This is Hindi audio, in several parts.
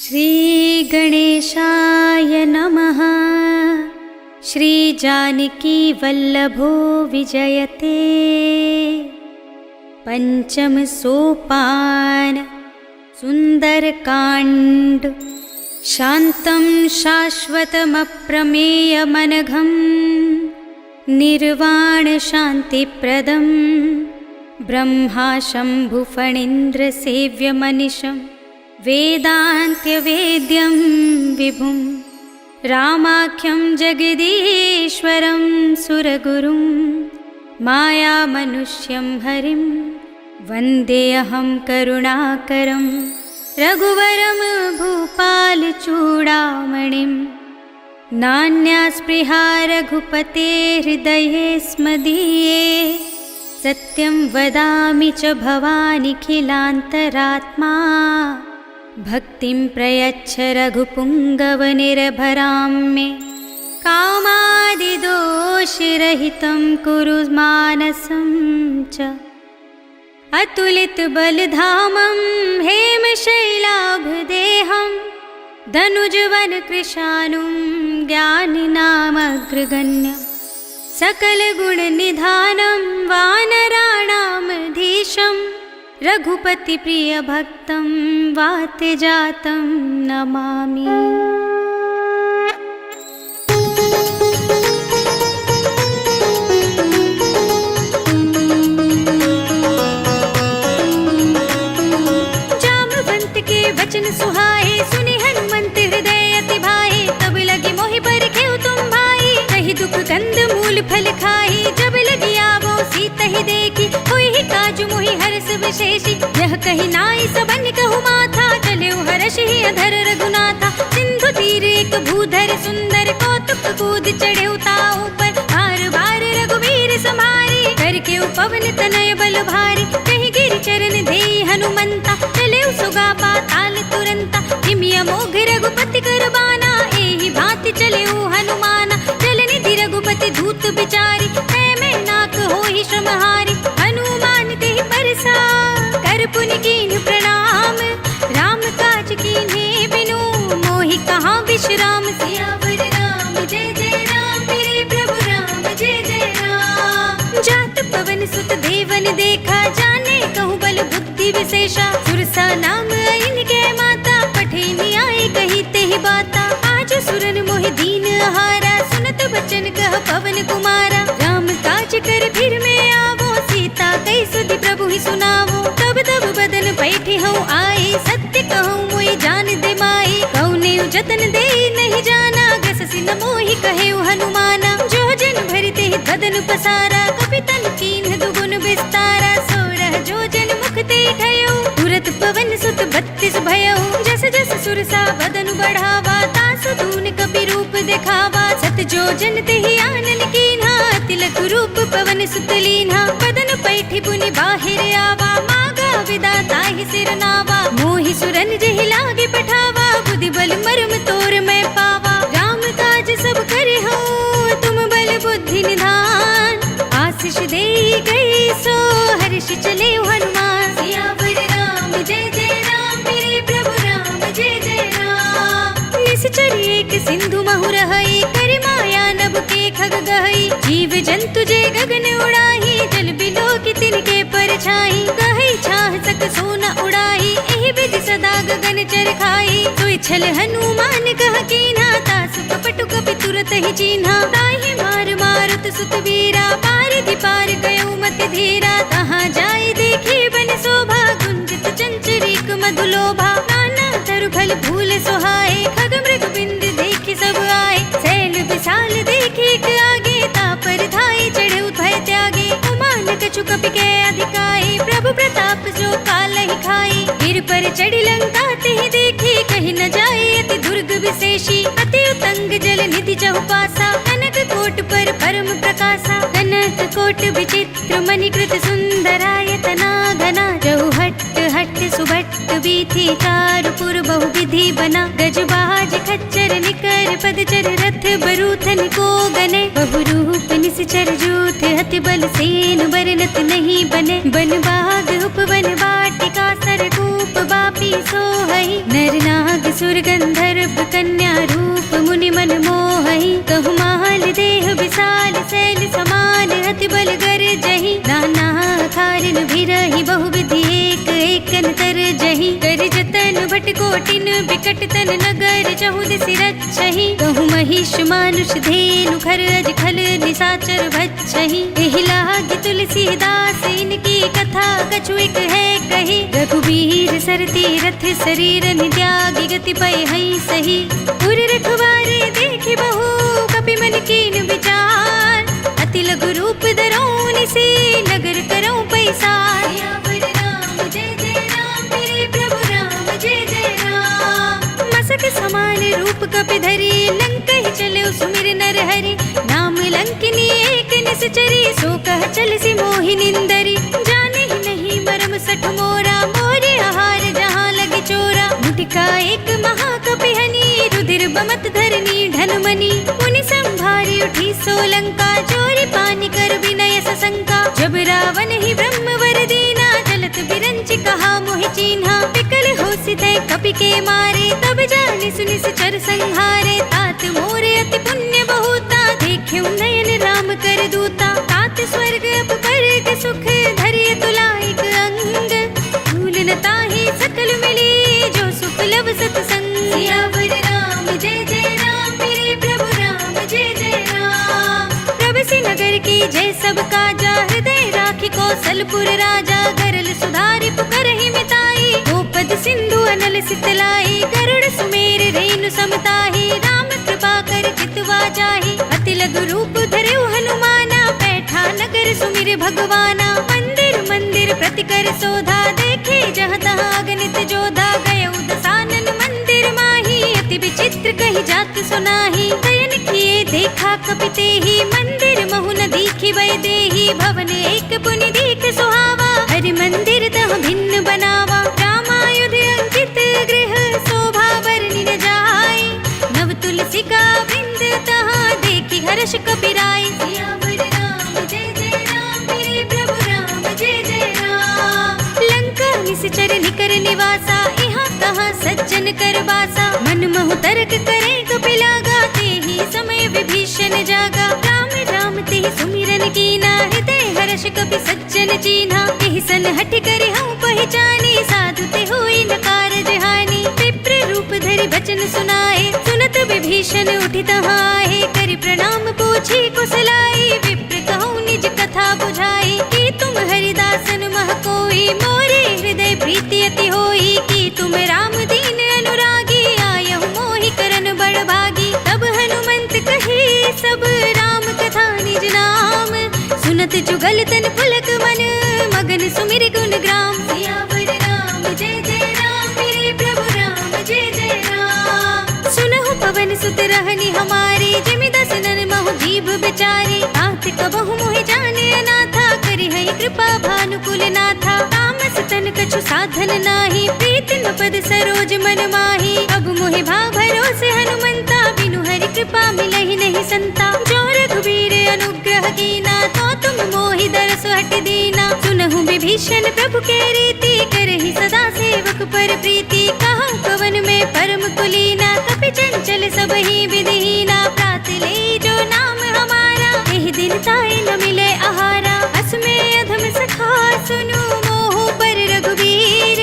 श्री गणेशाय नमः। श्री जानकी वल्लभो विजयते। पंचम सोपान सुंदरकांड। शांतं शाश्वतमप्रमेयमनघं निर्वाण शांतिप्रदं ब्रह्मा शंभुफणीन्द्र सेव्यमनिशं वेदान्त्यवेद्यं विभुं रामाख्यं जगदीश्वरं सुरगुरुं मायामनुष्यं हरिं वन्देऽहं करुणाकरं रघुवरं भूपालचूडामणिं। नान्यास्पृहा रघुपते हृदये स्मदीये सत्यं वदामि च भवानिखिलान्तरात्मा। भक्तिं प्रयच्छ रघुपुङ्गवनिर्भरां मे कामादिदोषरहितं कुरु मानसं च। अतुलितबलधामं हेमशैलाभदेहं धनुजवनकृशानुं ज्ञानिनामग्रगण्यं सकलगुणनिधानं वानराणामधीशं रघुपतिप्रियभक्तं वातजातं नमामि। जामवंत के वचन सुहाए सुनि हनुमंत हृदय अति भाए। तब लगी मोहि परखेउ तुम भाई कहि दुख कंद मूल फल खाई। जब लगी आवो सीता ही देखी होई ही काजु मोहि हर्ष विशेषी। यह कही नाई सबन कहु माथा चलेउ हर्ष ही अधर रघुनाथा। सिंधु तीर एक भूधर सुंदर कौतुक कूद चढ़ेउ ताऊ पर। बार बार रघुवीर संभारी करके पवन तनय बल भारी। कहीं गिर चरण देई हनुमंता चलेउ सुगा पाताल तुरंता। हिमिया मोघ रघुपति करबाना एहि भांति चलेउ हनुमाना। चल निधि रघुपति धूत बिचारी मैं नाक होहि श्रमहारी। हनुमान तेहि परसा कर पुनि कीन्ह प्रणाम। राम काज कीन्हे बिनु मोहि कहाँ विश्राम। सियावर राम जय जय राम मेरे प्रभु राम जय जय राम। जात पवन सुत देवन देखा जाने कहूँ बल बुद्धि विशेषा। सुरसा नाम इनके माता पठे न्याय कही तेहि बाता। आज सुरन मोहि दीन आहारा सुनत बचन कह पवन कुमारा। राम काज कर फिर में आवो सीता कई सुधि प्रभु ही सुनावो। तब तब बदन बैठे हूँ आए सत्य कहूँ मोहि जान दे माई। कौने जतन दे नहीं जाना गससि न मोहि कहेउ हनुमाना। जो जन भरते ही बदन पसारा कपितन कीन्ह दुगुन विस्तारा। सोरह जो जन मुख ते ठयउ तुरत पवन सुत 32 भयउ। जस जस सुरसा बदन बढ़ावा तासु तून कपि रूप दिखावा। सत जो जन तेहि आनन कीन्हा तिलक रूप पवन सुत लीन्हा। बदन पैठि पुनि बाहिर आवा मागा विदाता ही सिर नावा। मोहि सुरन जेहि लागे पठावा बुद्धि बल मर्म तोर मैं पावा। राम काज सब करे हो तुम बल बुद्धि निधान। आशीष दे गई सो हर्ष चले हनुमान। सियावर राम जय जय राम मेरे प्रभु राम जय जय राम। निश्चर एक सिंधु महु रहई कर माया नभ के खग गहई। जीव जंतु जे गगन उड़ाही जल बिलो की तिनके परछाई। गहई छाह सक सोना उड़ाही एहि विधि सदा गगन चर खाई। सोई छल हनुमान कह कीन्हा तासु कपटु कपि तुरत ही चीन्हा। ताहि मार मारुत सुत वीरा पारिधि पार गयो मति धीरा। तहाँ जाय देखी बन शोभा गुंजित चंचरीक मधुलोभा। नाना तरु फल फूल सोहाए खग मृग बिंद देखी सब आए। सैल विशाल देखी एक आगे तापर धाई चढ़े भय त्यागे। उमान कछु कपि के अधिकाई प्रभु प्रताप जो काल ही खाई। गिर पर चढ़ी लंका तेहि देखी कहीं न जाए अति दुर्ग विशेषी। अति उतंग जल निधि चहुपासा कनक कोट पर परम प्रकाशा। कनक कोट विचित्र मणिकृत सुंदरायतना घना। जहु हट्ट हट्ट सुभट्ट बीथी चारुपुर बहु विधि बना। गजबाज खच्चर निकर पदचर रथ बरूथन को गने। बहुरूप निश्चर जूथ हति बल सेन बरनत नहीं बने। बन बाग उपवन वाटिका सरकूप बापी सोहई। नर नाग असुर गंधर्व कन्या रूप मुनि मन मोहहि, कहु माल देह विशाल शैल समान अति बल गर जहि, नाना कारण भिरहि बहुविधि एक एकन तर जहि, कर जतन भट कोटिन बिकट तन नगर चहु दिस रक्षहि, कहु महिष मानुष धेनु खर अज खल निशाचर भक्षहि, एहि लागी तुलसीदास इनकी कथा कछु एक है कही, रघुबीर सरती रथ शरीर त्यागी गति पय हई सही, उर रखवारे देखि बहु कपि मन कीन विचार, अति लघु रूप धरौनि से नगर करौ पैसार, सियावर राम जय जय राम मेरे प्रभु राम जय जय राम, मसक समान रूप कपि धरि लंकहि चले सुमिर नर हरि, नाम लंकिनी एक निश्चरी सो कह चल सी मोहि निंदरी, जाने ही नहीं मरम सठ मोरा मोरे आहार जहाँ लगे चोरा, मुटिका एक महाकपि हनी रुधिर बमत धरनी ढनमनी, मुनि संभारी उठी सोलंका चोरी पानी कर विनय सशंका, जब रावण ही ब्रह्म वर दीना चलत बिरंचि कहा मोहि चीन्हा, विकल होसि तै कपि के मारे तब जाने सुनि चर संहारे, तात मोरे अति पुण्य बहुता देख्यउ नयन राम कर दूता, तात स्वर्ग अप स्वर्ग सुख धरिय तुलाइक अंग, भूल न ताहि सकल मिली जो सुख लब सतसंग, सियावर राम जय जय राम मेरे प्रभु राम जय जय राम, प्रभसि नगर की जय सब काजा हृदय राखी कौशलपुर राजा, गरल सुधारि पुकारहि मिताई, गोपद सिंधु अनल सितलाई, गरुड़ सुमेर रेणु समताहि, राम कृपा कर चितवा जाहि, अति लघु रूप धरऊ हनुमाना, बैठा नगर सुमिर भगवाना, मंदिर मंदिर प्रति कर शोधा, देखे जहाँ तहाँ अगणित जोधा, गयउ दसानन मंदिर माही, अति विचित्र कही जात सुनाही, शयन किए देखा कपि तेहि, मंदिर महु न दीखि वै देहि, भवन एक पुनि दीख सुहावा, हरि मंदिर तह भिन्न बनावा, रामायुध अंकित गृह शोभा बरनि न जाय, नव तुलसी का वृंद तहाँ देखि हर्ष कपि राय, सियावर राम जय जय राम मेरे प्रभु राम जय जय राम, लंका निश्चर निकर निवासा, यहाँ कहाँ सज्जन कर बासा, मन महु तर्क करे कपि लागा, तेहि समय विभीषण जागा, राम राम तेहि सुमिरन कीना, हृदय हर्ष कपि सज्जन चीन्हा, एहि सन हठि करि हऊँ पहिचानी, साधु ते होई न कारज हानि, विप्र रूप धरि बचन सुनाए, सुनत विभीषण उठि तहाँ आए, करि प्रणाम पूछी कुशलाई, विप्र कहूँ निज कथा बुझाई, कि तुम हरिदासन मह कोई, मोरे हृदय प्रीति अति होई, कि तुम राम दीन अनुरागी, आयहु मोहि करन बड़ भागी, तब हनुमंत कही सब राम कथा निज नाम, सुनत जुगल तन पुलक मन मगन सुमिर गुण ग्राम, सियावर राम जय जय राम मेरे प्रभु राम जय जय राम, सुनहु पवन सुत रहनि हमारे, जिमि दसनन महु जीव बिचारे, तात कबहु मोहि जाने अनाथा, करि हई कृपा भानुकुल नाथा, तामस तन कछु साधन नाही, प्रीति न पद सरोज मन माही, अब मोहि भाव भरोसे हनुमंता, बिनु हरि कृपा मिलहि नहीं संता, जो रघुबीर अनुग्रह कीना, तो तुम मोहि दरस हट दीना, सुनहु विभीषण प्रभु के रीति, करहि सदा सेवक पर प्रीति, कहूँ कवन में परम कुलीना, कपि चंचल सबहि विधिहीना, प्रात ले जो नाम हमारा, एहि दिन ताय न मिले आहारा, अस में अधम सखा सुनु मोह पर रघुबीर,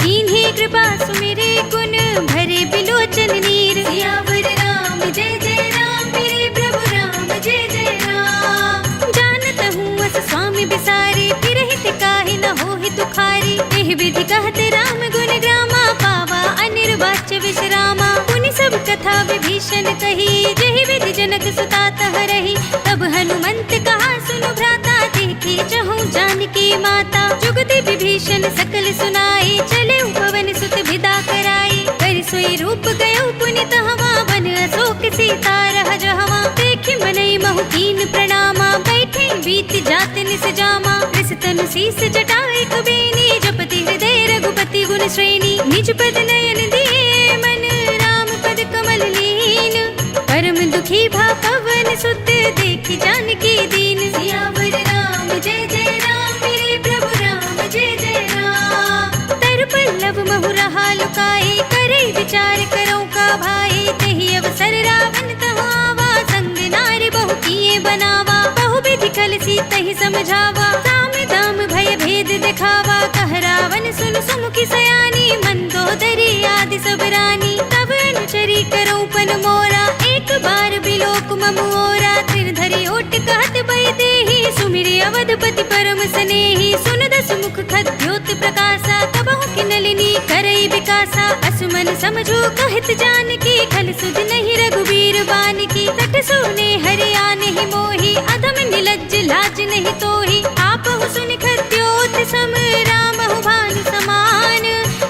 कीन्ही कृपा सुमिरे गुण भरे बिलोचन नीर, सियावर राम जय जय राम मेरे प्रभु राम जय जय राम, जानत हूँ अस स्वामी बिसारी, फिर हित काहि न होहि तुखारी, एहि विधि कहते राम गुण ग्रामा, पावा अनिर्वाच्य विश्रामा, पुनि सब कथा विभीषण कही, जेहि विधि जनक सुता तह रही, तब हनुमंत कहा सुनु भ्राता, देखी चहु जानकी माता, जुगति विभीषण सकल सुनाई, चले पवन सुत विदा कराई, कर सोई रूप गयो पुनि तहवा, वन अशोक सीता रह जहवा, देखि मनई महु कीन प्रणामा, बैठे बीत जात निस जामा, कृष तनु शीस जटाए कुबेनी, जपति हृदय रघुपति गुण श्रेणी, निज पद नयन दिए मन राम पद कमल लीन, परम दुखी भा पवन सुत देखि जानकी दीन, सियावर राम जय जय राम मेरे प्रभु राम जय जय राम, तर पल्लव महु रहा लुकाए, करे विचार बुझावा, साम दाम भय भेद दिखावा। कह रावण सुन सुमुखी सयानी, मंदोदरी आदि सब रानी। तब अनुचरी करो पन मोरा, एक बार बिलोक ममोरा। त्रिधरी ओट कहत भय देहि, सुमिरि अवधपति परम स्नेही। सुन दस मुख खद्योत प्रकाशा, कबहु की नलिनी करई विकासा। असुमन समझो कहत जानकी, खल सुध नहीं रघुबीर बान की। सठ सोने हरिया नहीं मोही, अधम निलज्ज लाज नहीं तोही। आपहु सुनि खद्योत सम, रामहु भानु समान।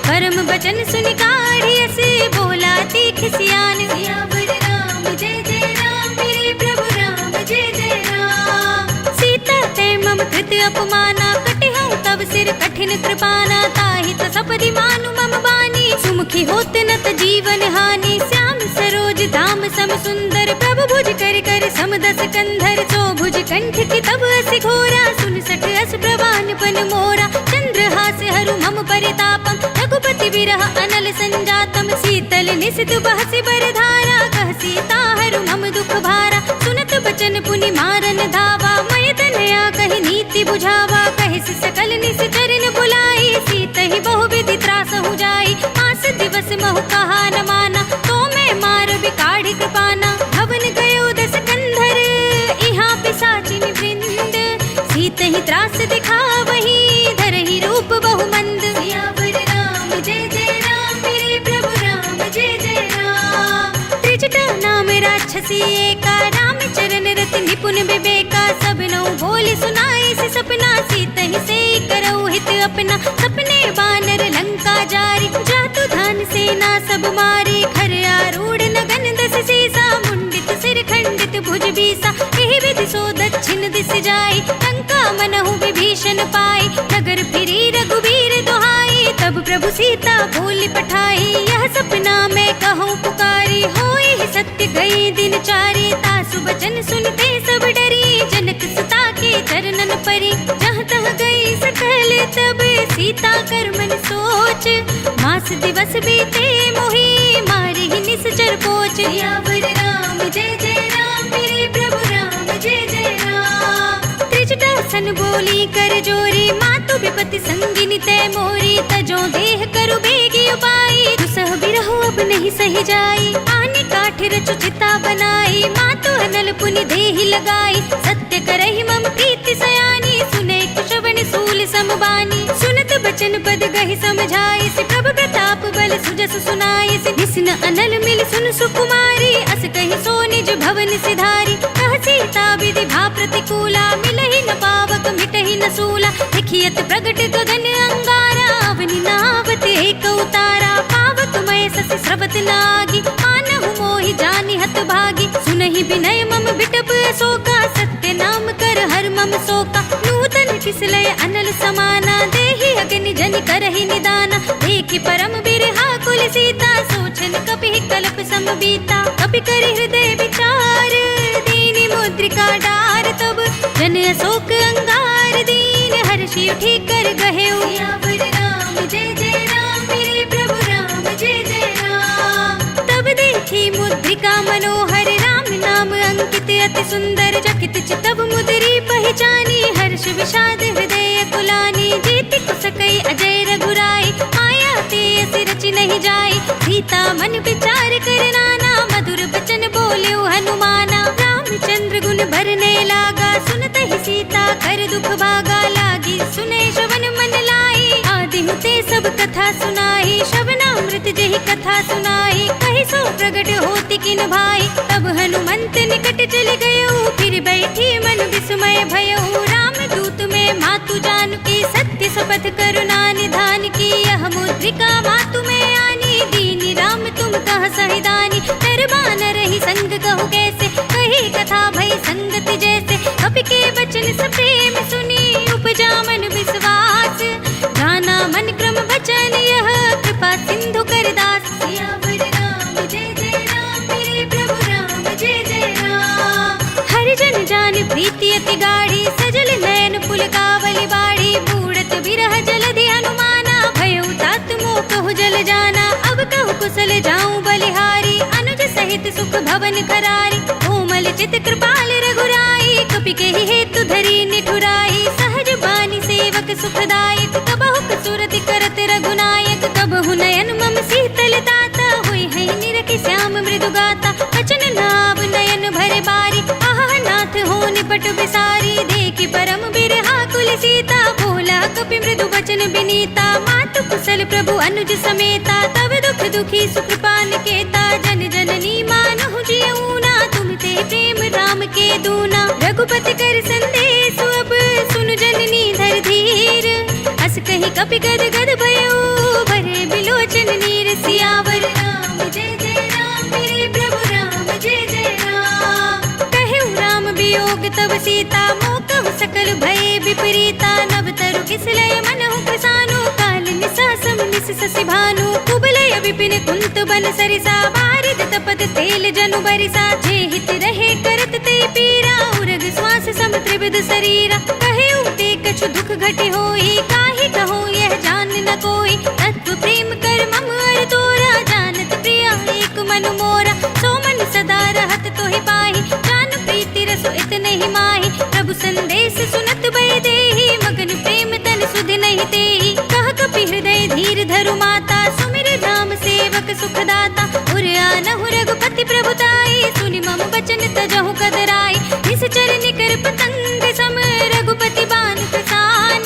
परम बचन सुनि काढ़ियस, बोला तीख सियान। सियावर राम जय जय राम, मेरे प्रभु राम जय जय राम। सीता ते मम कृत अपमाना, कटिहउँ तब सिर कठिन कृपाना। ताहि त सपदि मानु मम बानी, सुमुखी होत न त जीवन हानि। श्याम सरोज धाम सम सुंदर, प्रभु भुज कर कर सम दस कंधर। सो भुज कंठ की तब असि घोरा, सुन सठ अस प्रवान पन मोरा। चंद्रहास हरु मम परितापम, रघुपति विरह अनल संजातम। शीतल निसित बहसि बरधारा, कह सीता हरु मम दुख भारा। सुनत बचन पुनि मारन धावा, मय तनया कहि नीति बुझावा। कहिस सकल निस चरण बुलाई, सीतहि बहु विधि त्रासहु जाई। मास दिवस महु कहा न माना, तो मैं मार बिकाढ़ी कृपाना। भवन गयो दस कंधर, इहाँ पिशाचिन वृंद। सीतहि त्रास दिखावही, धरहि रूप बहु मंद। सियावर राम जय जय राम, मेरे प्रभु राम जय जय राम। त्रिजटा नाम राक्षसी एका, राम चरण रति निपुण विवेका। सब नौ बोल सुनाए से सपना, सीतहि से करऊ हित अपना। सपने बानर लंका जारी, जातु धान सेना सब मारी। खर आरूढ़ नगन दस सीसा, मुंडित सिर खंडित भुज बीसा। एहि विधि सो दक्षिण दिस जाई, लंका मनहु विभीषण पाई। नगर फिरी रघुबीर दुहाई, तब प्रभु सीता बोली पठाई। यह सपना मैं कहूँ पुकारी, होई सत्य गई दिन चारी। तासु बचन सुनते सब डरी, जनक सुता के चरणन परी। जहाँ तह गई सकल तब, सीता कर मन सोच। मास दिवस बीते मोही, मारी ही निश्चर पोच। सियावर राम जय जय राम, मेरे प्रभु राम जय जय राम। त्रिजटा सन बोली कर जोरी, मातु विपति संगिनी तै मोरी। तजो देह करु बेगी उपाई, दुसह बिरहु अब नहीं सही जाई। आने काठ रचु चिता बनाई, मातु अनल पुनि देहि लगाई। सत्य करहि मम प्रीति सयानी, सुने कुशवन सूल समबानी। सुनत बचन पद गहि समझाई, से प्रभु प्रताप बल सुजस सुनाई। से निस्न अनल मिल सुन सुकुमारी, अस कहि सो निज भवन सिधारी। कह सीता विधि भा प्रतिकूला, मिलहि न पावक मिटहि न सूला। देखियत प्रगट गगन अंगारा, अवनि नावत एक उतारा। पावक मय सस स्रवत लागी, मानहु मोहि जानि हत भागी। सुनहि बिनय मम बिटप अशोका, सत्य नाम कर हर मम शोका। नूतन किसलय अनल समाना, देहि अग्नि जनि करहि निदाना। देखि परम बिरहा कुल सीता, सोचन कपि कल्प सम बीता। कपि करि हृदय विचार, दीनि मुद्रिका डार। तब जन अशोक अंगार, दीन हर्षि उठि कर गहेउ। सियावर राम जय जय राम, मेरे प्रभु राम जय जय राम। तब देखी मुद्रिका मनोहर, राम नाम अंकित अति सुंदर। चकित चितव मुद्री पहचानी, हर्ष विषाद हृदय कुलानी। जीति कुसकई अजय रघुराई, माया ते असि रचि नहीं जाई। सीता मन विचार कर नाना, मधुर बचन बोल्यो हनुमाना। रामचंद्र गुण भरने लागा, सुनत ही सीता कर दुख भागा। लागी सुने श्रवण मन लाई, आदि ते सब कथा सुनाई। श्रवणामृत जेहि कथा सुनाई, कहि सो प्रगट होति किन भाई। तब हनुमंत निकट चल गयो, फिर बैठी मन विस्मय भयो। राम दूत में मातु जानकी, सत्य शपथ करुणा निधान की। यह मुद्रिका मातु में आनी, दीनी राम तुम कह सहिदानी। दरबान रही संग कहु कैसे, कही कथा भई संगति जैसे। कपि के वचन सप्रेम सुनी, उपजा मन विश्वास। जाना मन क्रम वचन यह, कृपा सिंधु कर दास। सियावर राम जय जय राम, मेरे प्रभु राम जय जय राम। हर जन जान प्रीति अति गाढ़ी, सजल नयन पुलकावली बाढ़ी। बूढ़त बिरह जलधि हनुमाना, भयउ तात मोह कहु जल जाना। अब कहु कुशल जाऊं बलिहारी, अनुज सहित सुख भवन करारी। कोमल चित कृपाल रघुराई, कपि के हेतु धरी निठुराई। नायक सुखदायक, कबहु कसुरति करत रघुनायक। कबहु नयन मम शीतल ताता, हुई है निरखि श्याम मृदु गाता। बचन नाव नयन भरे बारी, आहा नाथ हो निपट बिसारी। देखि परम बिरहा कुल सीता, बोला कपि मृदु बचन बिनीता। मातु कुशल प्रभु अनुज समेता, तब दुख दुखी सुकृपा निकेता। जन जननी मानहु जियऊना, तुम ते प्रेम राम के दूना। रघुपति कर संदेश अब सुनु जननी धर धीर। अस कहि कपि गद गद भयो, भरे बिलोचन नीर। सियावर राम जय जय राम, मेरे प्रभु राम जय जय राम। कहु राम वियोग तब सीता, मोकहु सकल भय विपरीता। नव तरु किसलय मनहु कृसानु, काल निसा सम निस ससि भानु। कुबलय विपिन कुंत बन सरिसा, बारिद तपत तेल जनु बरिसा। जे हित रहे करत ते पीरा, उरग श्वास सम त्रिविध शरीरा। कहे ते कछु दुख घटे होई, काहि कहो यह जान न कोई। तत्व प्रेम कर मम अर तोरा, जानत प्रिया एक मन मोरा। सो मन सदा रहत तोहि पाहि, जान प्रीति रसो इत नहीं माहि। प्रभु संदेश सुनत भय देहि, मगन प्रेम तन सुधि नहीं तेहि। कह कपि हृदय धीर धरु माता, सुमिर राम सेवक सुखदाता। उर आनहु रघुपति प्रभुताई, सुनि मम बचन तजहु कदराई। निश्चर निकर पतंग सम, रघुपति बान प्रसान।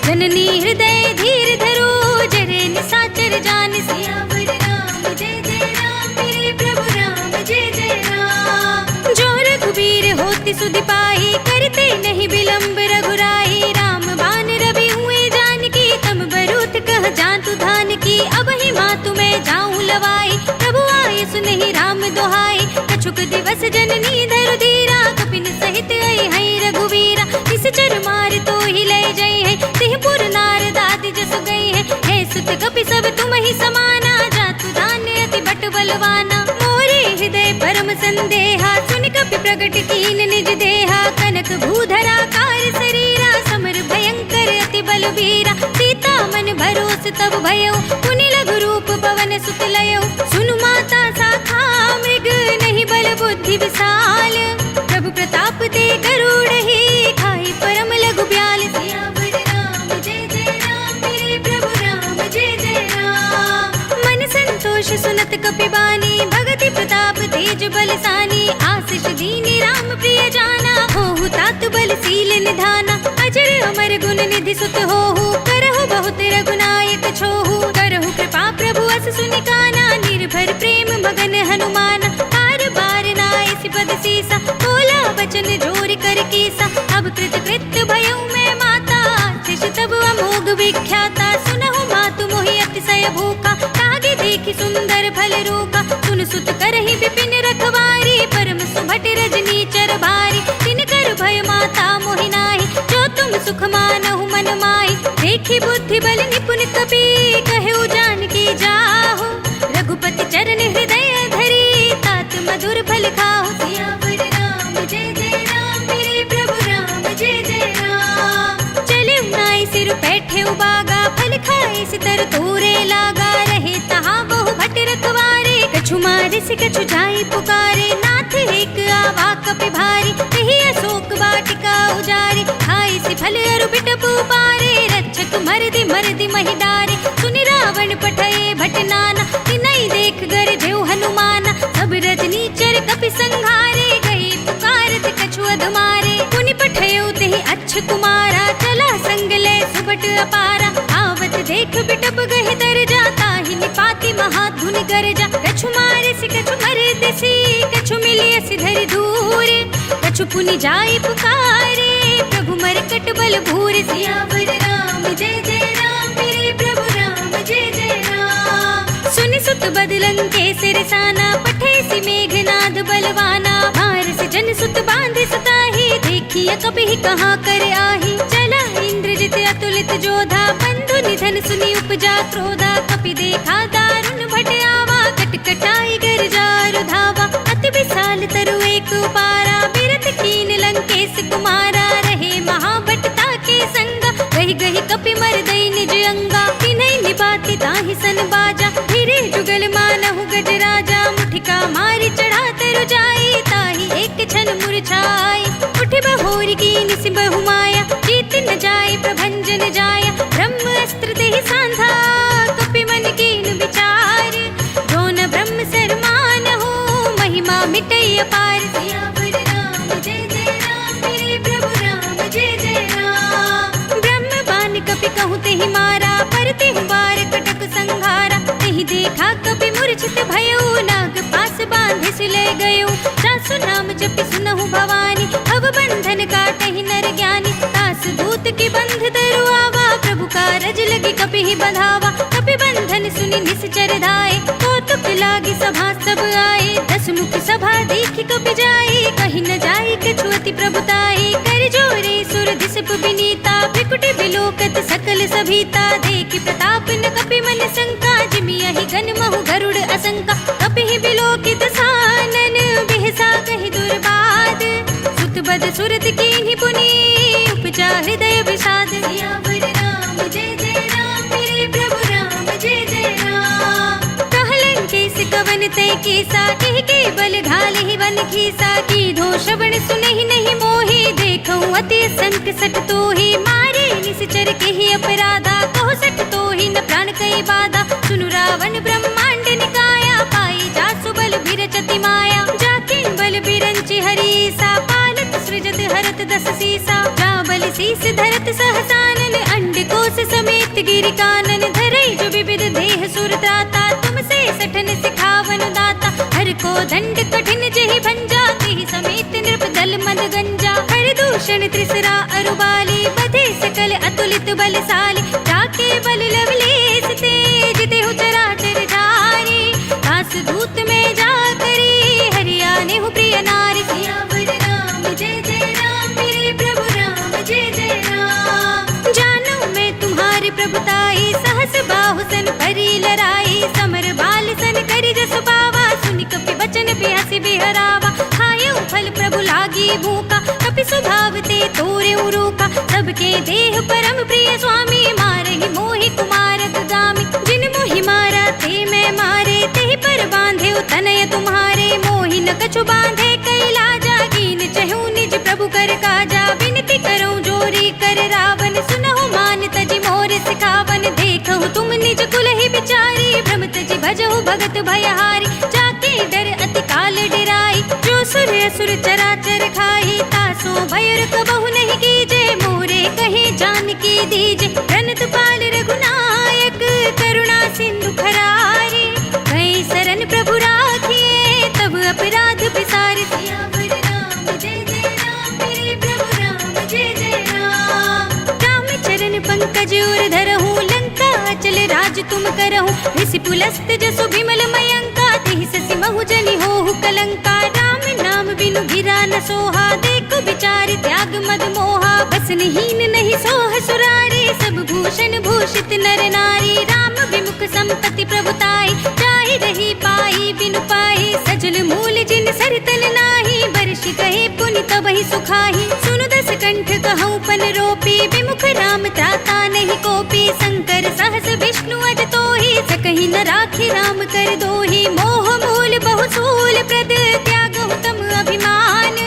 जननी हृदय धीर धरो, जरे निसाचर जान। सियावर राम जय जय राम, मेरे प्रभु राम जय जय राम। जो रघुबीर होति सुधि पाहि, करते नहीं विलंब रघुराई। राम बान रवि हुए जानकी, तम बरूथ कह जातु धान की। अब ही मातु मैं जाऊं लवाई, प्रभु आए सुनहि राम दोहाई। कछुक दिवस जननी धरु धीरा, कपिन सहित आई है रघुवीरा। निश्चर मार तो ही ले जई है, सिंहपुर नारद आदि जस गई है। हे सुत कपि सब तुम ही समाना, जातु दान अति बट बलवाना। मोरे हृदय परम संदेहा, सुनि कपि प्रगट कीन निज देहा। कनक भूधरा कार शरीरा, समर भयंकर अति बलबीरा। सीता मन भरोस तब भयो, पुनि लघु रूप पवन सुत लयो। सुनु माता साखा मृग, नहीं बल बुद्धि विशाल। प्रभु प्रताप ते गरुड़हि, खाई परम लघु ब्याल। सियावर राम जय जय राम, मेरे प्रभु राम जय जय राम। मन संतोष सुनत कपि बानी, भगति प्रताप तेज बलसानी। आशीष दीनी राम प्रिय जाना, होहु तात बल सील निधाना। अजर अमर गुण निधि सुत होहु, करहु बहुत रघुनायक छोहु। करहु कृपा प्रभु अस सुनि काना, निर्भर प्रेम मगन हनुमाना। बार बार नाइ पद सीसा, बोला बचन जोर कर कीसा। अब कृत कृत्य भयउ मैं माता, शिष तब अमोघ विख्याता। सुनहु मातु मोहि अतिशय भूखा, तागे देखि सुंदर फल रूका। सुन सुत करहि विपिन रखवारी, परम सुभट रजनी चर भारी। तिनकर भय माता मोहि नाहि, जो तुम सुख मानहु मन माहि। देखि बुद्धि बल निपुण कपि, कहु जानकी जाहु। रघुपति चरण हृदय धरी, तात मधुर फल खाहु। सियावर राम जय जय राम, मेरे प्रभु राम जय जय राम। चले नाई सिर बैठे उबागा, फल खाए सितर तोरे लागा। रहे तहाँ बहु भट रखवारे, कछु मारे से कछु जाई पुकारे। नाथ एक आवा कपि भारी, कही अशोक वाटिका उजारी। खाई सि फल अरु बिटपु पारे, रक्षक मरदि मरदि महि डारे। सुनि रावण पठये भट नाना, तिनहि देख गरजेउ हनुमाना। सब रजनी चर कपि संघारे, गए पुकारत कछु अधमारे। पुनि पठयो तेहि अच्छ कुमारा, चला संग ले सुबट अपारा। आवत देख बिटप गहि दरजा, ताहि निपाति महाधुनि गरजा। कछु मारे से कछु मरे दिसी, कछु मिलिय सिधरि दूर। कछु पुनि जाई पुकारे, प्रभु मरकट बल भूर। सियावर राम जय जय राम, मेरे प्रभु राम जय जय राम। सुनि सुत बदलं के सिरसाना, पठे सि मेघनाद बलवाना। भार से जन सुत बांधे सुताही, देखिए कपि कहाँ कर आही। चला इंद्रजित अतुलित जोधा, बंधु निधन सुनि उपजा क्रोधा। कपि देखा दारुण भट आवा, कटकटाई गरजार धावा। अति विशाल तरु एक पारा, बिरथ कीन लंकेश कुमारा। रहे महाभटता के संगा, गहि गहि कपि मरदई निज अंगा। तिन्हि निपाति ताहि सन बाजा, धीरे जुगल मानहु गजराजा। मुठिका मारी चढ़ा तरु जाई, ताहि एक छन मुरझाई। उठ बहोरी कीनि सि बहु माया, जीत न जाय प्रभंजन बचन जाया, ब्रह्म अस्त्र ते सांधा कपि मन कीन विचार, जो न ब्रह्म सरमान हो महिमा मिटई अपार। सियावर राम जय जय राम, मेरे प्रभु राम जय जय राम। ब्रह्म बान कपि कहूँ तेहि मारा, पर तेहि वार कटक संघारा, तेहि देखा कपि मूर्छित भयो, नाग पास बांधे सिले गयो। जासु नाम जपि सुनहु भवानी, भव बंधन काटहि नर ज्ञानी। दास दूत की बंध धरु आवा, प्रभु कारज लगी कपि ही बंधावा। कपि बंधन सुनि निश्चर धाये, कौतुक लागी सभा सब आए। दस मुख सभा देखि कपि जाए, कहि न जाए कछुअति प्रभुताई। कर जोरे सुर दिसप विनीता, भ्रिकुटि बिलोकत सकल सभीता। देखि प्रताप न कपि मन शंका, जिमि यहि गन महु गरुड़ असंका। कपि ही बिलोकित सानन, बिहसा कहि दुर्बाद। सुत बद सुरत कीन्हि पुनि, उपजा हृदय विषाद। सियावर राम जय जय राम, मेरे प्रभु राम जय जय राम। कहलन केस कवन तय केसा, केहि के बल घाले ही वन खीसा। कीधो श्रवण सुनहि नहीं मोहि, देखऊँ अति संत सठ तोहि। मारे निश्चर केहि अपराधा, कहो सठ तोहि न प्राण कई बाधा। सुनु रावण ब्रह्मांड निकाया, पाई जासु बल बिरचति माया। जाकिन बल बिरंचि हरीसा, पालत सृजत हरत दस सीसा। जा बल शीस धरत सहसानन, अंड कोश समेत गिरि कानन। धरई जो विविध देह सुर त्राता, तुमसे सठन सिखावन दाता। हर को दंड कठिन जेहि भंजा, तेहि समेत नृप दल मद गंजा। हर दूषण त्रिसरा अरुबाली, बधे सकल अतुलित बलशाली। जाके बल लवलेस तेज, तेहु चराचर जारी। दास दूत में जा करी, हरियाने हु प्रिय नारी। सियावर राम जय जय राम, मेरे प्रभु राम जय जय राम। जानू मैं तुम्हारी प्रभुताई, सहस बाहु सन परी लराई। समर बाल सन करि जसु पावा, सुनि कपि बचन बिहसि बिहरावा। खायउ फल प्रभु लागी भूखा, कपि स्वभाव ते तोरे रूखा। सबके देह परम प्रिय स्वामी, मारहि मोहि कुमारक गामी। जिन मोहि मारा ते मैं मारे, तेहि पर बांधे तनय तुम्हारे। मोहि न कछु बांधे कैलाजा, कीन चहु निज प्रभु कर काजा। विनती करऊँ जोरी कर रावण, सुनहु मान तजि मोर सिखावन। देखहु तुम निज कुल ही बिचारी, भ्रम तजि भजहु भगत भयहारी। जाके डर अति काल डेराई, जो सुर असुर चराचर खाई। तासो भयर कबहु नहीं कीजे, मोरे कहे जानकी दीजे। प्रणत पाल रघुनायक, करुणा सिंधु खरारी। कई शरण प्रभु राखिए, तब अपराध बिसारे। सियावर राम जय जय राम, मेरे प्रभु राम जय जय राम। राम चरण पंकज उर धरहु, लंका अचल राज तुम करहु। ऋषि पुलस्त जसु विमल मयंका, तेहि ससि महु जनि होहु कलंका। राम नाम बिनु गिरा न सोहा, देखो विचार त्याग मद मोहा। बसनहीन नहीं सोह सुरारी, सब भूषण भूषित नर नारी। राम विमुख संपत्ति प्रभुताई, जाहि रही पाई बिनु पाई। सजल मूल जिन सरतल नाही, बरषि कहे पुनि तबहि सुखाही। सुनु दस कंठ कहूँ पन रोपी, विमुख राम त्राता नहीं कोपी। शंकर सहस विष्णु अज तोहि, सकहि न राखि राम कर दोहि। मोह मूल बहु सूल प्रद, त्यागहु तम अभिमान।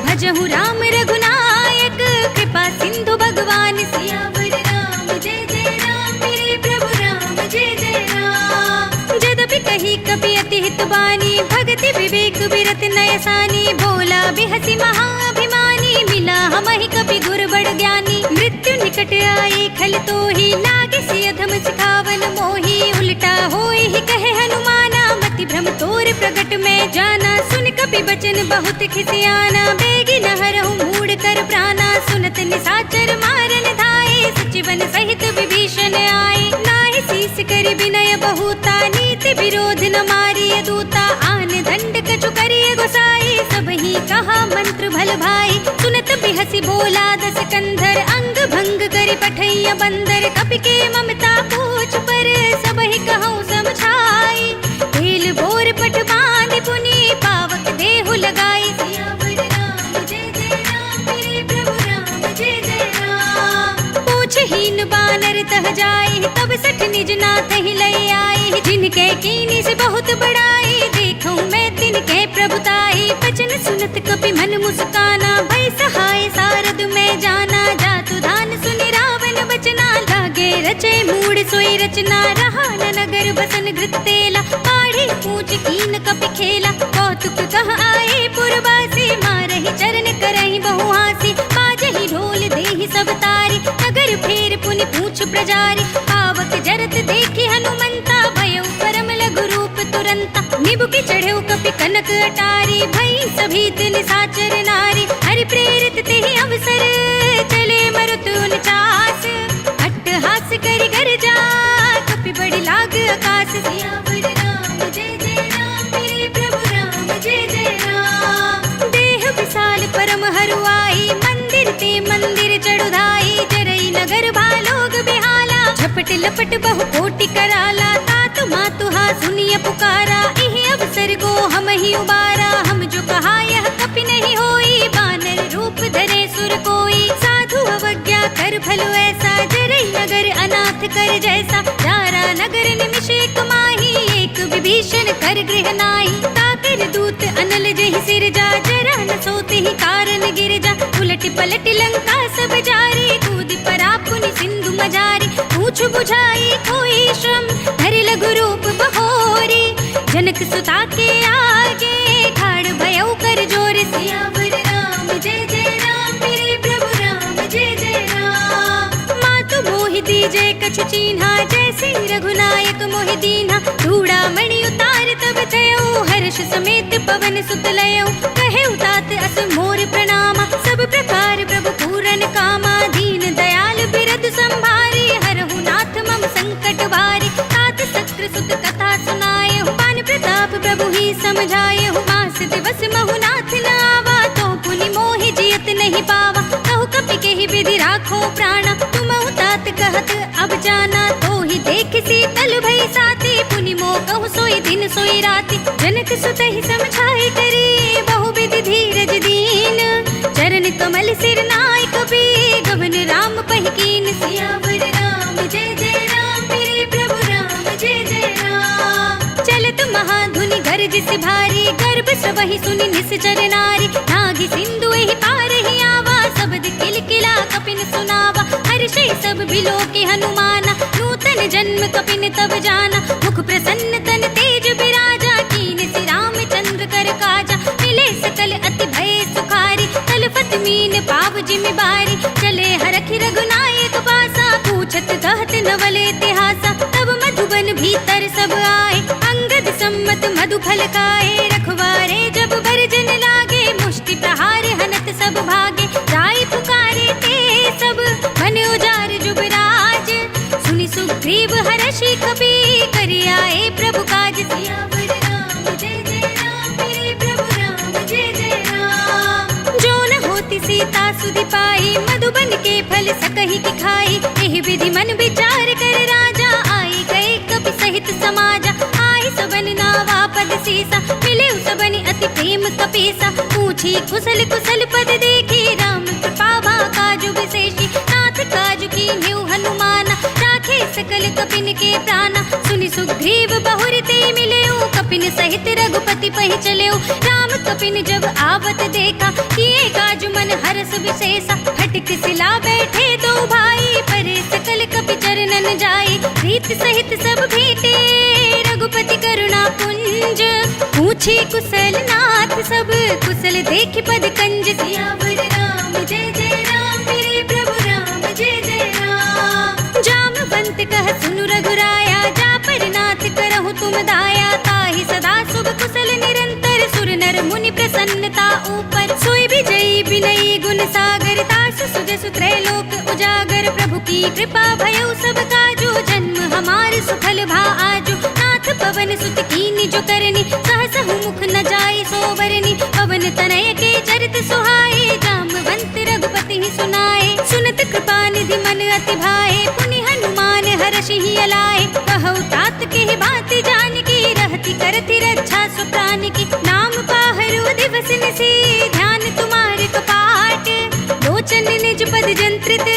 भजहु राम रघुनायक, कृपा सिंधु भगवान। सियावर राम जय जय राम, मेरे प्रभु राम जय जय राम। जदपि कही कपि अति हित बानी, भगति विवेक विरत नयसानी। बोला बिहसि महाअभिमानी, मिला हमहि कपि गुर बड़ ज्ञानी। मृत्यु निकट आई खल तोहि, लागे सिय अधम सिखावन मोहि। उल्टा होय ही कहे हनुमाना, मति भ्रम तोर प्रगट में जाना। सुन कपि बचन बहुत खिसियाना, बेगी न हरहु मूढ़ कर प्राणा। सुनत निशाचर मारन धाये, सचिवन सहित विभीषण आए। नाहि शीस करि विनय बहुता, नीति विरोध न मारिय दूता। आन दंड कछु करिय गोसाई, सबहि कहा मंत्र भल भाई। सुनत बिहसि बोला दस कंधर, अंग भंग करि पठैया बंदर। कपि के ममता पूछ पर, सबहि कहूँ समझाई। तेल बोर पट बांधि पुनि, पावक देहु लगाई। सियावर राम जय जय राम, मेरे प्रभु राम जय जय राम। पूछहीन बानर तह जाए, तब सठ निज नाथ ही लय आए। जिनके कीनी से बहुत बड़ाई, देखूं मैं तिनके प्रभुताई। वचन सुनत कपि मन मुस्काना, भय सहाय सारद में जाना। जातु धान सुनि रावण बचना, रचे मूड सोई रचना, रहा न नगर बसन घृत तेला, पाढ़ी पूछ कीन कपि खेला, कौतुक कह आए पुरवासी, मारहि चरण करहि बहुहासी, बाजहि ढोल देहि सब तारी, नगर फेर पुनि पूछ प्रजारी, पावक जरत देखि हनुमंता, भयउ परम लघु रूप तुरंता, निबुकि चढ़ेउ कपि कनक अटारी, भई सभीत निसाचर नारी, हरि प्रेरित तेहि अवसर, चले मरुत 49, अट्टहास करि गर्जा, कपि बड़ि लाग आकाश, सियावर राम जय जय राम, मेरे प्रभु राम जय जय राम। देह विशाल परम हरुआई, मंदिर ते मंदिर चढ़ुधाई, जरई नगर भालोग बेहाला, झपट लपट बहु कोटि कराला, तात मातुहा सुनिय पुकारा, इहि अवसर को हम ही उबारा, हम जो कहा यह कपि नहीं होई, बानर रूप धरे सुर कोई, साधु अवज्ञा कर भलो ऐसा, जरई नगर अनाथ कर जैसा, जारा नगर निमिष एक माही, एक विभीषण कर गृह नाहि, ताकर दूत अनल जहि सिर जा, जरा न सोते ही कारण गिर जा, उलट पलट लंका सब जारी, कूद परा पुनि सिंधु मजारी, पूछ बुझाई कोई श्रम, धरि लघु रूप बहोरी, जनक सुता के आगे, ठाड़ भयउ कर जोर, सियावर राम जय जय राम, मेरे प्रभु राम जय जय राम। मातु मोहि दीजे कछु चीन्हा, जैसे रघुनायक मोहि दीन्हा, चूड़ामणि उतार तब थयउ, हर्ष समेत पवन सुत लयउ, कहे तात अस मोर प्रणामा, सब प्रकार प्रभु पूरन कामा, दीन दयाल बिरद संभारी, हरहु नाथ मम संकट भारी, तात सत्र सुत कथा सुनाए, पान प्रताप प्रभु ही समझाए, मास दिवस महु नाथ न आवा, तो पुनि मोहि जियत नहीं पावा, कहु कपि केहि विधि राखो प्राणा, तुम तात कहत अब जाना, तो ही देख शीतल भई साथी, पुनि मोह कहु सोई दिन सोई राति, जनक सुत ही समझाई करी, बहु विधि धीरज दीन, चरण कमल सिर नाय कपि, गगन राम पहिकीन, सियावर राम जय जय राम, मेरे प्रभु राम जय जय राम। चलत महाधुनि गरज से भारी, गर्भ सबहि सुनि निश्चर नारी, नागी सिंधु एहि पार ही आवा, शब्द किलकिला कपिन सुनावा, हर्षे सब बिलो के हनुमाना, नूतन जन्म कपिन तब जाना, मुख प्रसन्न तन तेज विराजा, कीन सि रामचंद्र कर काजा, मिले सकल अति भय सुखारी, तलपत मीन पाव जिमि बारी, चले हरखि रघुनायक पासा, पूछत कहत नवल इतिहासा, तब मधुबन भीतर सब आए, अंगद सम्मत मधु फल खाए, रखवारे जब बरजन लागे, मुष्टि प्रहार हनत सब भागे, जाय पुकारे ते सब, बन उजार जुबराज, सुनि सुग्रीव हर्षि कपि, करि आए प्रभु काज, सियावर राम जय जय राम, मेरे प्रभु राम जय जय राम। जो न होती सीता सुधि पाई, मधुबन के फल सकहि की खाई, एहि विधि मन विचार कर राजा, आई गए कपि सहित समाजा, आई सबन नावा पद सीसा, मिले सबनि अति प्रेम कपीसा, पूछी कुशल कुशल पद देखी, राम कृपा भा काजु विशेषी, नाथ काजु कीन्ह्यु हनुमाना, राखे सकल कपिन के प्राणा, सुनि सुग्रीव बहुर ते मिलेउ, कपिन सहित रघुपति पहि चलेउ, राम कपिन जब आवत देखा, किए काजु मन हरस विशेषा, हटिक सिला बैठे दो भाई, परे सकल कपि चरणन जाई, प्रीत सहित सब भेटे, रघुपति करुणा पुंज, पूछे कुशल नाथ सब, कुशल देखि पद कंज, सियावर राम जय जय राम, मेरे प्रभु राम जय जय राम। जामवंत कह सुनु रघुराया, जा पर नाथ करहु तुम दाया, ताहि सदा शुभ कुशल निरंतर, सुर नर मुनि प्रसन्नता ऊपर, सोई विजयी विनयी गुण सागर, तास सुजसु त्रैलोक उजागर, प्रभु की कृपा भयउ सब काजू, जन्म हमार सुफल भा आजू, नाथ पवन सुत कीन्हि जो करनी, सहसहु मुख न जाय सोबरनी, पवन तनय के चरित सुहाए, जामवंत रघुपति ही सुनाए, सुनत कृपा निधि मन अति भाए, पुनि हनुमान हर्षि ही अलाए, कहु तात के ही बात जान की, रहति करति रक्षा सुप्राण की, नाम पाहरु दिवस निसी, ध्यान तुम्हारे कपाट, लोचन निज पद जंत्रित,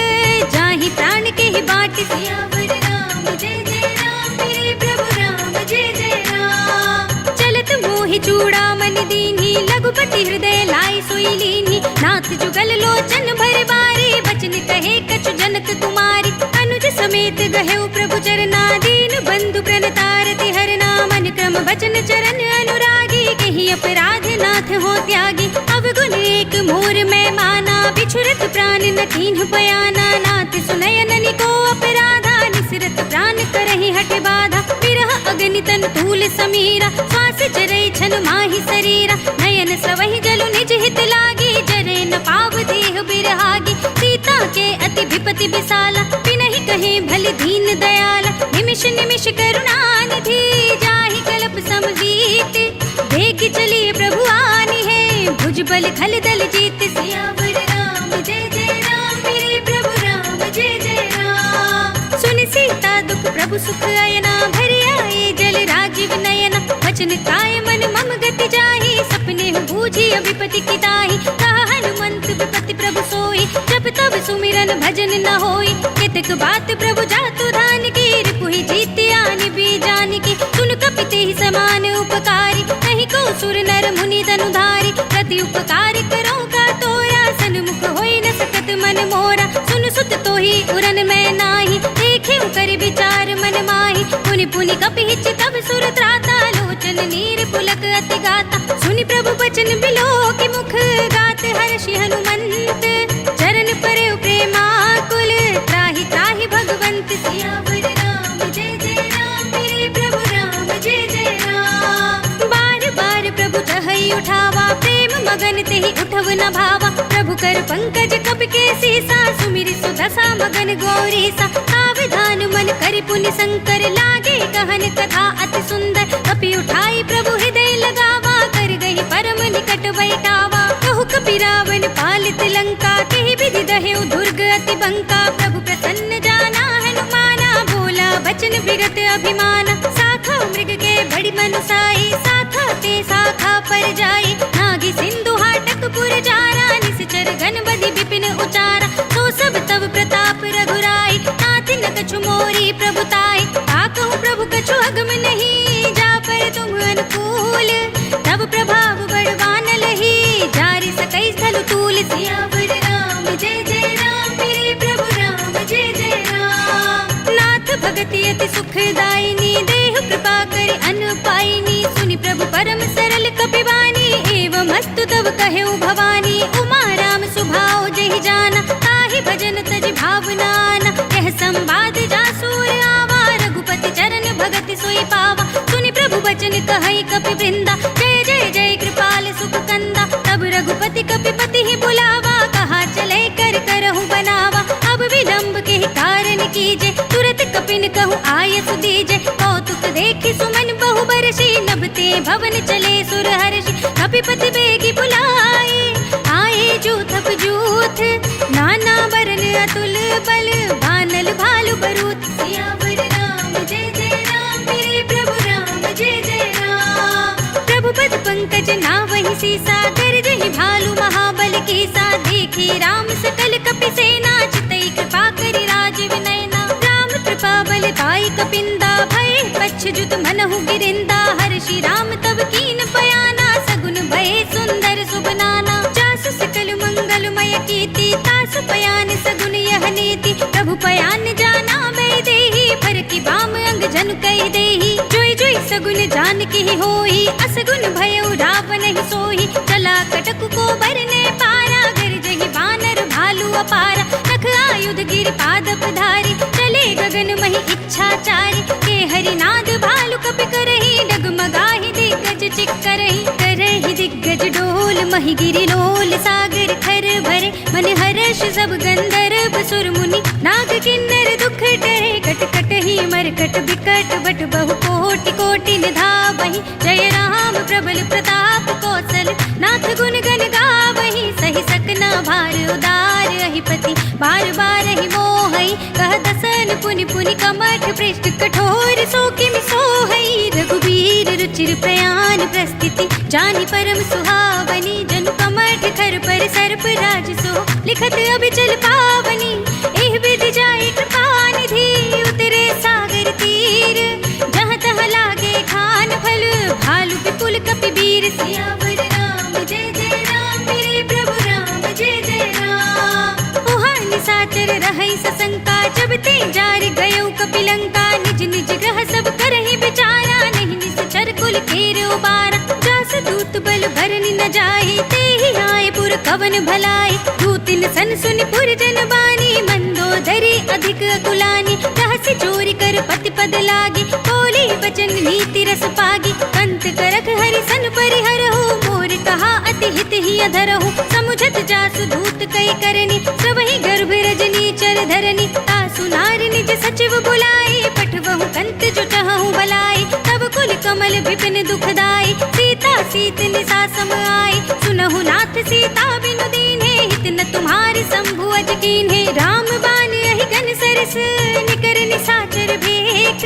जाहि प्राण के ही बाट, सियावर राम जय जय राम, मेरे प्रभु राम जय जय राम। चलत मोहि चूड़ामणि दीन्ही, लघुपति हृदय लाई सोई लीन्ही, नाथ जुगल लोचन भर बारी, बचन कहे कछु जनक कुमारी, अनुज समेत गहेउ प्रभु चरना, दीन बंधु प्रणतारति हरना। मन क्रम वचन चरण अनुरागी, कहीं अपराध नाथ हो त्यागी। अवगुण एक मोर मैं माना, बिछुरत प्राण न कीन्ह बयाना। नाथ सुनयन निको अपराधा, निसरत प्राण करहि हठ बाधा। विरह अग्नि तन तूल समीरा, श्वास चरै छन माहि शरीरा। नयन सवहि जलु निज हित लागी, जरे न पाव देह बिरहागी। सीता के अति विपति विसाला, बिनहि कहे भल दीन दयाला। निमिष निमिष करुणा निधि, जाहि कल्प समजीत। देख चलिए प्रभु आनी है, भुज बल खल दल जीत। सियावर राम जय जय राम, मेरे प्रभु राम जय जय राम। सुनि सीता दुख प्रभु सुख अयना, भरि आए जल राजीव नयना। वचन काय मन मम गति जाहि, सपने बूझी विपति की ताहि। कहा हनुमंत विपति प्रभु सोई, जब तब सुमिरन भजन न होई। केतक बात प्रभु जातु धान की, रिपुहि जीत आनि भी जान की। सुन कपिते ही समान उपकारी, नहीं को सुर नर मुनि तनुधारी। प्रति उपकार करो का तोरा, सन्मुख होई न सकत मन मोरा। सुन सुत तोहि उरन मैं नाही, देखे कर विचार मन माही। पुनि पुनि कपिहिच तब सुर त्राता, लोचन नीर पुलक अति गाता। सुनि प्रभु बचन बिलो के मुख, गात हर्षि हनुमंत। चरण परे प्रेमाकुल, त्राहि त्राहि भगवंत। सियावर राम जय जय राम, मेरे प्रभु राम जय जय राम। बार बार प्रभु चहई उठावा, प्रेम मगन तेहि उठव न भावा। प्रभु कर पंकज कपि के सीसा, सुमिरि सुदशा मगन गौरीसा। सावधान मन करि पुनि शंकर, लागे कहन कथा अति सुंदर। कपि उठाई प्रभु हृदय लगावा, कर गई परम निकट बैठावा। कहु कपि रावण पालित लंका, केहि विधि दहेउ दुर्ग अति बंका। प्रभु प्रसन्न जाना हनुमाना, बोला बचन विगत अभिमाना। साखा मृग के बड़ी मनुसाई, साखा ते साखा पर जाई। नागी सिंधु हाटक पुर जारा, निश्चर घन बधि विपिन उचारा। तो सब तब प्रताप रघुराई, नाथ न कछु मोरी प्रभुताई। ताकहु प्रभु कछु अगम नहीं, जा पर तुम अनुकूल। तब प्रभाव बड़वान लही, जारि सकई स्थल तूल। सियावर राम जय जय राम, मेरे प्रभु राम जय जय राम। नाथ भगति अति सुखदायिनी, देहु कृपा करे अन पाइनी। सुनि प्रभु परम सरल कपिवानी, एवं अस्तु तब कहेउ भवानी। उमा राम सुभाव जहि जाना, ताहि भजन तज भावना ना। यह संवाद जासूर आवा, रघुपति चरण भगति सोई पावा। सुनि प्रभु बचन कहई कपि वृंदा, जय जय जय कृपाल सुख कंदा। तब रघुपति कपिपति ही बुलावा, कहा चले कर करहु बनावा। अब विलंब के कारण कीजे, तुरत कपिन कहु आयसु दीजे। कौतुक देखि सुमन बहु बरसी, नभते भवन चले सुर हर्षि। कपिपति बेगी बुलाए, आए जूथप जूथ। नाना बरन अतुल बल, भानल भालु बरूथ। सियावर राम जय जय राम, मेरे प्रभु राम जय जय राम। प्रभु पद पंकज नावहि सीसा, गरजहि भालु महाबल कीसा। देखी राम सकल कपि सेना, चितई कृपा करि राजीव नयना। राम कृपा बल पाई कपिंदा, भय पच्छ्युत मनहु गिरिंदा। हर्षि राम तब कीन बयाना, सगुन भय सुंदर सुबनाना। जासु सकल मंगलमय कीर्ति, तासु पयान सगुन यह नीति। प्रभु पयान जाना मैं देहि, फर की बाम अंग जन कहि देहि। जोई जोई सगुन जान की होई, असगुन भयउ रावण ही सोई। चला कटक को बरने पारा, गरजहि बानर भालु अपारा। नख आयुध गिर पाद पधारी, चले गगन महि इच्छाचारी। के हरिनाद भालु कपि करहि, डगमगाहि दिग्गज चिक्करहि। करहि दिग्गज डोल, महि गिरि लोल। सागर खर भरे, मन हर्ष सब गंधर्व सुर मुनि। नाग किन्नर दुख डरे, कट कट ही मरकट बिकट बट बहु कोटि कोटि निधावहि। जय राम प्रबल प्रताप कौशल, नाथ गुण गण गावहि। सहि सकना भार उदार, अहिपति बार बार ही मोहई। कह दसन पुनि पुनि कमठ, पृष्ठ कठोर सो किमि सोहई। रघुबीर रुचिर प्रयान प्रस्थिति, जानि परम सुहावनी। जनु कमठ खर पर सर्प राज सो, लिखत अभिचल पावनी। एह विधि जाय कृपा निधि, उतरे सागर तीर। जहाँ तहाँ लागे खान फल, भालु विपुल कपिवीर। सियावर राम जय जय राम, मेरे प्रभु राम जय जय राम। ओहा निशाचर रहै सशंका, जब ते जार निज निज ग्रह सब करहि विचारा, नहीं निश्चर कुल केर उबारा। जास दूत बल भरनि न जाहि, तेहि आए पुर कवन भलाई। दूतिन सन सुनि पुर जन बानी, मंदोदरी अधिक अकुलानी। रहसि चोरी कर पति पद लागी, बोली बचन नीति रस पागी। कंत करख हरि सन परिहरहु, मोर कहा अति हित ही अधरहु। समुझत जासु दूत कई करनी, सबहि गर्भ रजनी चर धरनी। तासु नारी निज सचिव बुलाई, पठवहु कंत जो चहु भलाई। तब कुल कमल विपिन दुखदाई, सीता सीत निसा सम आई। सुनहु नाथ सीता बिनु दीन्हे, हित न तुम्हारी शंभु अज कीन्हे। राम बान यही घन सरस, निकर निसाचर भेक।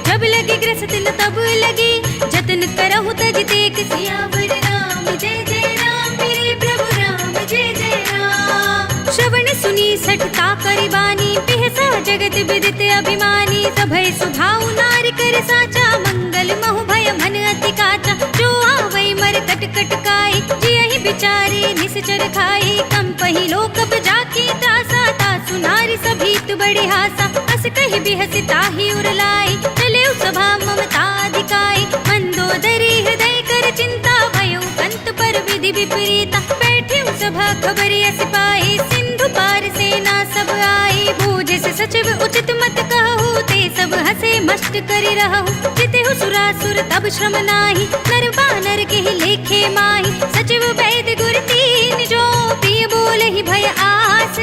जब लगी ग्रसत न तब लगी, जतन करहु तज तेक। सियावर राम जय जय राम, मेरे प्रभु राम जय जय राम। श्रवण सुनी सठता करि बानी, बिहसा जगत विदित अभिमानी। सभय सुभाउ नारी कर साचा, मंगल महु भय मन अति काचा। जो आवै मर कट कट काई, जियहि बिचारी निश्चर खाई। कंपहि लोक जाकी त्रासा, तासु नारी सभीत बड़े हासा। अस कहि बिहसि ताहि उर लाई, चलेउ सभा ममता अधिकाई। मंदोदरी हृदय कर चिंता, भयो कंत पर विधि विपरीता। बैठ्यु सभा खबरि अस पाई, सिंधु पार सेना सब आई। बूझे से सचिव उचित मत कहु, ते सब हसे मस्त करि रहु। जितेहु सुरासुर तब श्रम नाही, नर बानर केहि लेखे माही। सचिव वैद्य गुर तीन जो, प्रिय बोलहि भय आस।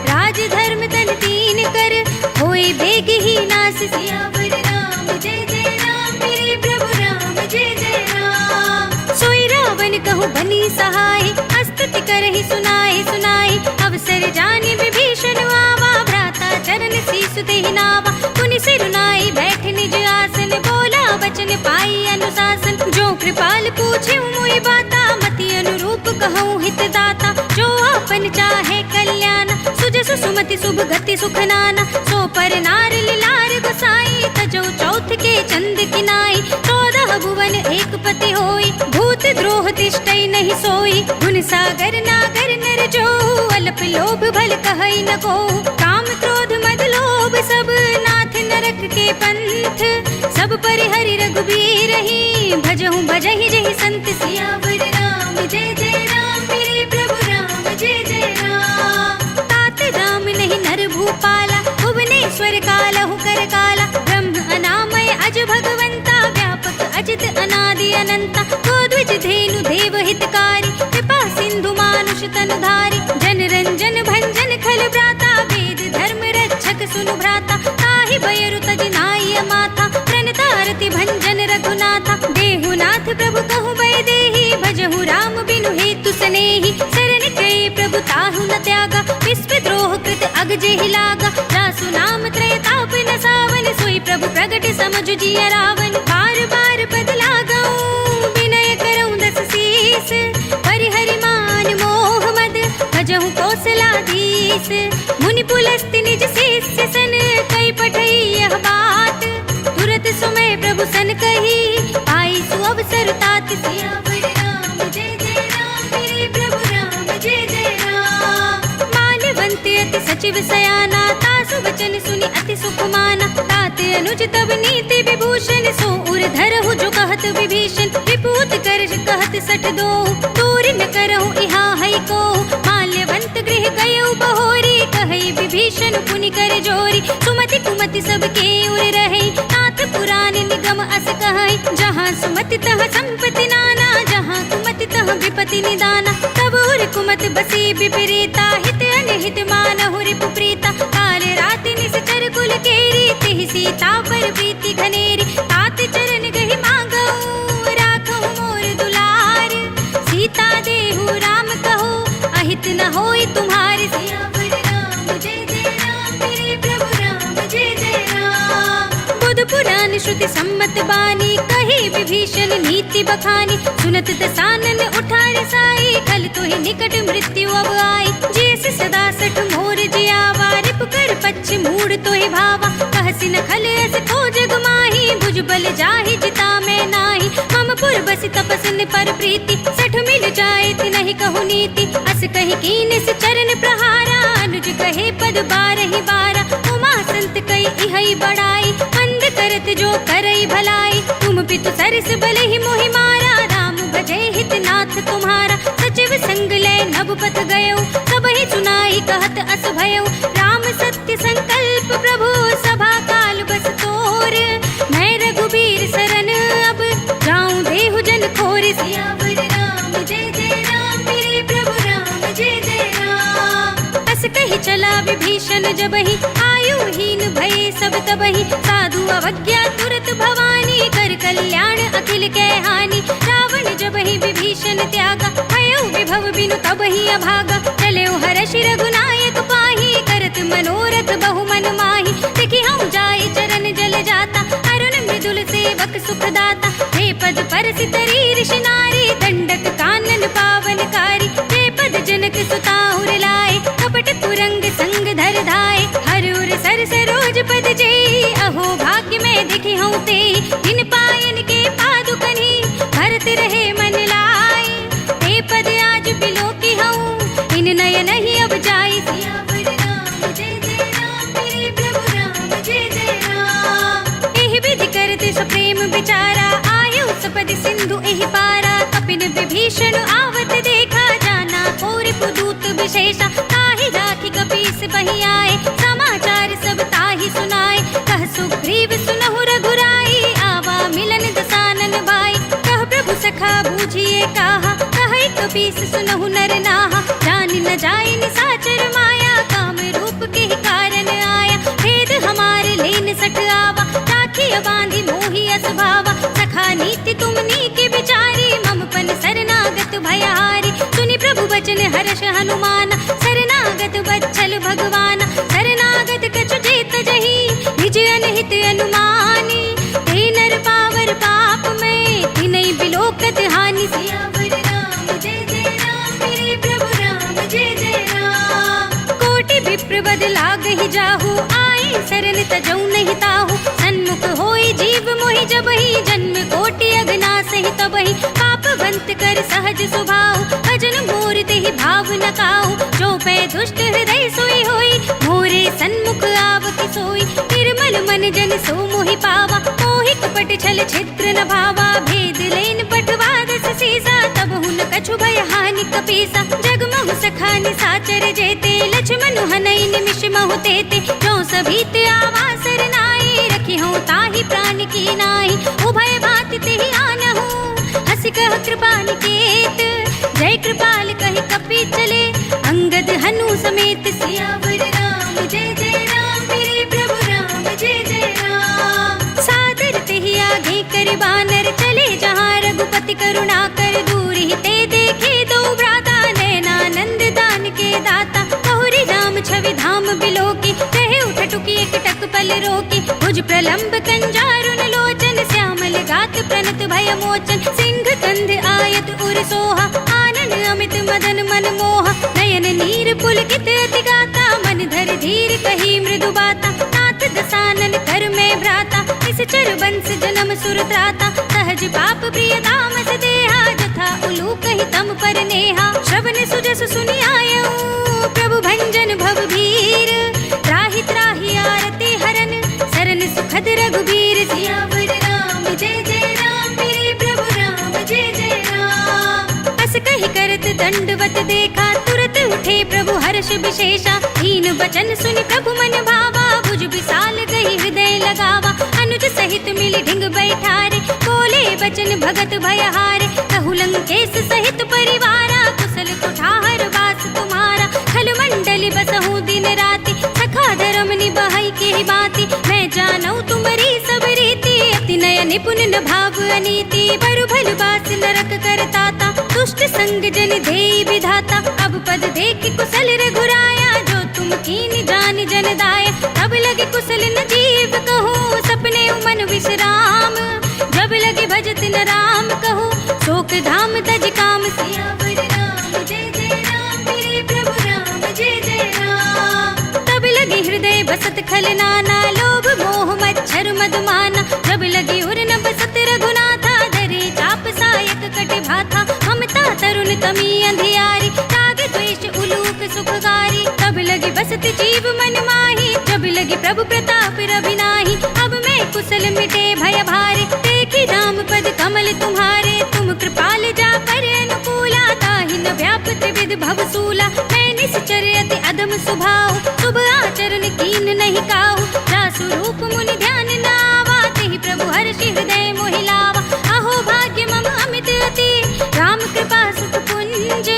राज धर्म तन तीन कर, होय बेग ही नास। सियावर राम जय जय राम, मेरे प्रभु राम जय जय राम। सोई रावण कहु बनी सहाय, अस्तुति करहि सुनाए सुनाए। अवसर जानि विभीषण आवा, भ्राता चरण सीसु देहि नावा। पुनि सिरुनाई बैठ निज आसन, बोला वचन पाई अनुशासन। जो कृपाल पूछे मोहि बाता, मति अनुरूप कहूँ हित दाता। जो आपन चाहे कल्याण, सुजसु सुमति शुभ गति सुख नाना। सो पर नार लिलार गोसाई, तजो चौथ के चंद किनाई। 14 भुवन एक पति होई, भूत द्रोह तिष्ठै नहीं सोई। गुण सागर नागर नर जो, अल्प लोभ भल कहै न को। काम क्रोध मद लोभ सब, नाथ नरक के पंथ। सब परिहरि रघुबीर ही, भजहु भजहि जहि संत। सियावर राम जय जय राम, मेरे प्रभु राम जय जय राम। तात राम नहीं नर भूपाला, भुवनेश्वर कालहु कर काला। ब्रह्म अनामय अज भगवंता, व्यापक अजित अनादि अनंता। गोद्विज धेनु देव हितकारी, कृपा सिंधु मानुष तनु धारी। जन रंजन भंजन खल भ्राता, वेद धर्म रक्षक सुनु भ्राता। ताहि बयरु तज नाई माथा, प्रणतारति भंजन रघुनाथा। देहुनाथ प्रभु कहु बै देहि, भजहु राम बिनु हेतु सनेहि। शरण गए प्रभु ताहु न त्यागा, विश्व द्रोह कृत अग जेहि लागा। जासु नाम त्रय ताप न सावन, सोई प्रभु प्रगट समझु जिया रावण। बार बार पद लागऊं, विनय करऊं दस शीस। परिहरि मान मोह मद, भजहु कौशलाधीश। मुनि पुलस्त्य निज शिष्य सन, कई पठई यह बात। तुरत सुमय प्रभु सन कही, पाई सु अवसर तात। सियावर राम जय जय राम, मेरे प्रभु राम जय जय राम। माल्यवंत अति सचिव सयाना, तासु वचन सुनि अति सुख माना। तात अनुज तब नीति विभूषण, सो उर धरहु जो कहत विभीषण। विपूत कर कहत सठ दो, दूर न करहु इहा है को। माल्यवंत गृह गयउ बहोरी, कहई विभीषण पुनि कर जोरी। सुमति कुमति सबके उर रहे, नाथ पुराण निगम अस कहै। जहाँ सुमति तह संपत्ति नाना, जहाँ कुमति तह विपति निदाना। तब उर कुमत बसी विपरीता, हित अनहित मानहु रिपु प्रीता। काल राति निश्चर कुल केरी, तिहि सीता पर प्रीति घनेरी। तात चरण गहि मांगऊ, राखहु मोर दुलार। सीता देहु राम कहो, अहित न होई तुम्हारे। सियावर राम जय जय राम, मेरे प्रभु राम जय जय राम। बुध पुराण श्रुति सम्मत बानी, कही विभीषण नीति बखानी। सुनत दसानन उठारे साई, खल तोहि निकट मृत्यु अब आई। जैसे सदा सठ मोर जियावा, रिप कर पच्छ मूड तोहि भावा। कहसि न खल अस खोज गुमाही, भुज बल जाहि जिता में नाही। मम पुर बसि तपस्न पर प्रीति, सठ मिल जाए नहीं कहु नीति। अस कहि कीन से चरण प्रहारा, अनुज कहे पद बारहि बारा। उमा संत कई इहै बड़ाई, हित करत जो करई भलाई, तुम पितु सरस बले ही मोहि मारा। राम भजे हित नाथ तुम्हारा, सचिव संग ले नभ पथ गयो, सब ही सुनाई कहत अस भयो। राम सत्य संकल्प प्रभु सभा काल बस तोर, मैं रघुबीर सरन अब जाऊं देहु जन खोर। सियावर राम जय जय राम, मेरे प्रभु राम जय जय राम। अस कही चला विभीषण जबहि, आयुहीन भये सब तबहि। साधु अवज्ञा तुरत भवानी, कर कल्याण अखिल कै हानि। रावण जबहि विभीषण त्यागा, भयो विभव बिनु तबहि अभागा। चले हर्षि रघुनायक पाहि, करत मनोरथ बहु मन माहि। देखि हम जाय चरण जल जाता, अरुण मृदुल सेवक सुख दाता। हे पद परसि तरी ऋषि नारी, दंडक कानन पावनकारी। हे पद जनक सुता उर लाए, कपट कुरंग संग धर धाय। हर उर सर सरोज पद जेई, अहो भाग्य में दिखि हूँ ते। इन पायन के पादुकनि, भरत रहे मन लाए। ते पद आज बिलो की हूँ, इन नयन ही अब जाई। सियावर राम जय जय राम, मेरे प्रभु राम जय जय राम। एहि विधि करते सप्रेम विचारा, आयु सपदि सिंधु एहि पारा। कपिन विभीषण आवत देखा, जाना और पुदूत विशेषा। ताहि राखी कपीस बहि आए, समाचार सब ताहि सुनाए। कह सुग्रीव सुनहु रघुराई, आवा मिलन दसानन भाई। कह प्रभु सखा बूझिए काहा, कहि कपीस सुनहु नर नाहा। जानि न जाय निसाचर माया, काम रूप के ही कारण आया। भेद हमारे लेन सठ आवा, राखिया बांधि मोहि अस भावा। सखा नीति तुम नीके विचारी, मम पन शरणागत भयहारी। सुनि प्रभु वचन हर्ष हनुमान, शरणागत बच्छल भगवान। शरणागत कछु जेत जही, निज अनहित अनुमानी। ते नर पावर पाप में, तिनहि बिलोकत हानि। सियावर राम जय जय राम, मेरे प्रभु राम जय जय राम। कोटि विप्र बद लागहि जाहु, आए शरण तजौ नहीं ताहु। सन्मुख होई जीव मोहि जबहि, जन्म कोटि अगनासहि तबहि। पापवंत कर सहज स्वभाव, भजन मोर तेहि भाव न काहु। जो पै दुष्ट हृदय सोई होई, मोरे सन्मुख आवति सोई। निर्मल मन जन सो मोहि पावा, मोहि कपट छल छिद्र न भावा। भेद लेन पटवा दस सीसा, तब हुन कछु भय हानि कपीसा। जगमहु सखा निसाचर जेते, लक्ष्मण हनई निमिष महु तेते। जो सभीत आवा सरनाई, रखी हूँ ताहि प्राण की नाई। उभय भांति तेहि आनहु, हंसि कह कृपा निकेत। जय कृपाल कहि कपि चले, अंगद हनु समेत। सियावर राम जय जय राम, मेरे प्रभु राम जय जय राम। सादर तेहि आगे कर बानर, चले जहाँ रघुपति करुणा कर। दूर ही ते देखे दो भ्राता, नयनानंद दान के दाता। बहुरी राम छवि धाम बिलो की, कहे उठ टुकी एक टक पल रोकी। भुज प्रलंब कंजारुन लोचन, श्यामल गात प्रणत भय मोचन। सिंह कंध आयत उर सोहा, आनन अमित मदन मन मोहा। नयन नीर पुलकित अति गाता, मन धर धीर कही मृदु बाता। नाथ दसानन कर में भ्राता, निश्चर वंश जन्म सुर त्राता। सहज पाप प्रिय तामस देहा, जथा उलूक ही तम पर नेहा। श्रवण सुजस सुनि आयऊ, प्रभु भंजन भव भीर। त्राहि त्राहि आरती हरन, सरन सुखद रघुबीर। सियावर राम जय जय राम, मेरे प्रभु राम जय जय राम। अस कहि करत दंडवत देखा, तुरत उठे प्रभु हर्ष विशेषा। दीन वचन सुनि प्रभु मन भावा, भुज विशाल गही हृदय लगावा। अनुज सहित मिली ढिंग बैठारे, बोले बचन भगत भयहारे। कहु लंकेश सहित परिवारा, कुशल कुठार वास तुम्हारा। खल मंडली बसहु दिन राति, सखा धर्म निभाई के बाती। मैं जानऊ तुम्हारी सब रीति, अति नय निपुण न भाव अनीति। बरु भल बास नरक करताता, दुष्ट संग जन देई विधाता। अब पद देख कुशल रघुराया, जो तुम कीन जान जन दाया। तब लगे कुशल न जीव कहूँ, सपने मन विश्राम। जब लगे भजत न राम कहूँ, शोक धाम तज काम। सियावर राम जय जय राम, मेरे प्रभु राम जय जय राम। तब लगे हृदय बसत खल नाना, लोभ मोह मच्छर मधुमाना। जब लगे उर न बसत रघुनाथा, धरे चाप सायक कट भाथा। ममता तरुण तमी अंधियारी, राग द्वेष उलूक सुखगारी। तब लगे बसत जीव मन माही, जब लगे प्रभु प्रताप रवि नाही। अब मैं कुशल मिटे भय भारे, देखी राम पद कमल तुम्हारे, तुम कृपाल जा पर अनुकूला, ताहि न व्यापत विध भवसूला। मैं निश्चर अति अधम स्वभाव, शुभ आचरण कीन नहीं काहू, रासु रूप मुनि ध्यान न आवा, तेहि प्रभु हर्षि हृदय मोहि लावा। अहो भाग्य मम अमित अति, राम कृपा सुख पुंज,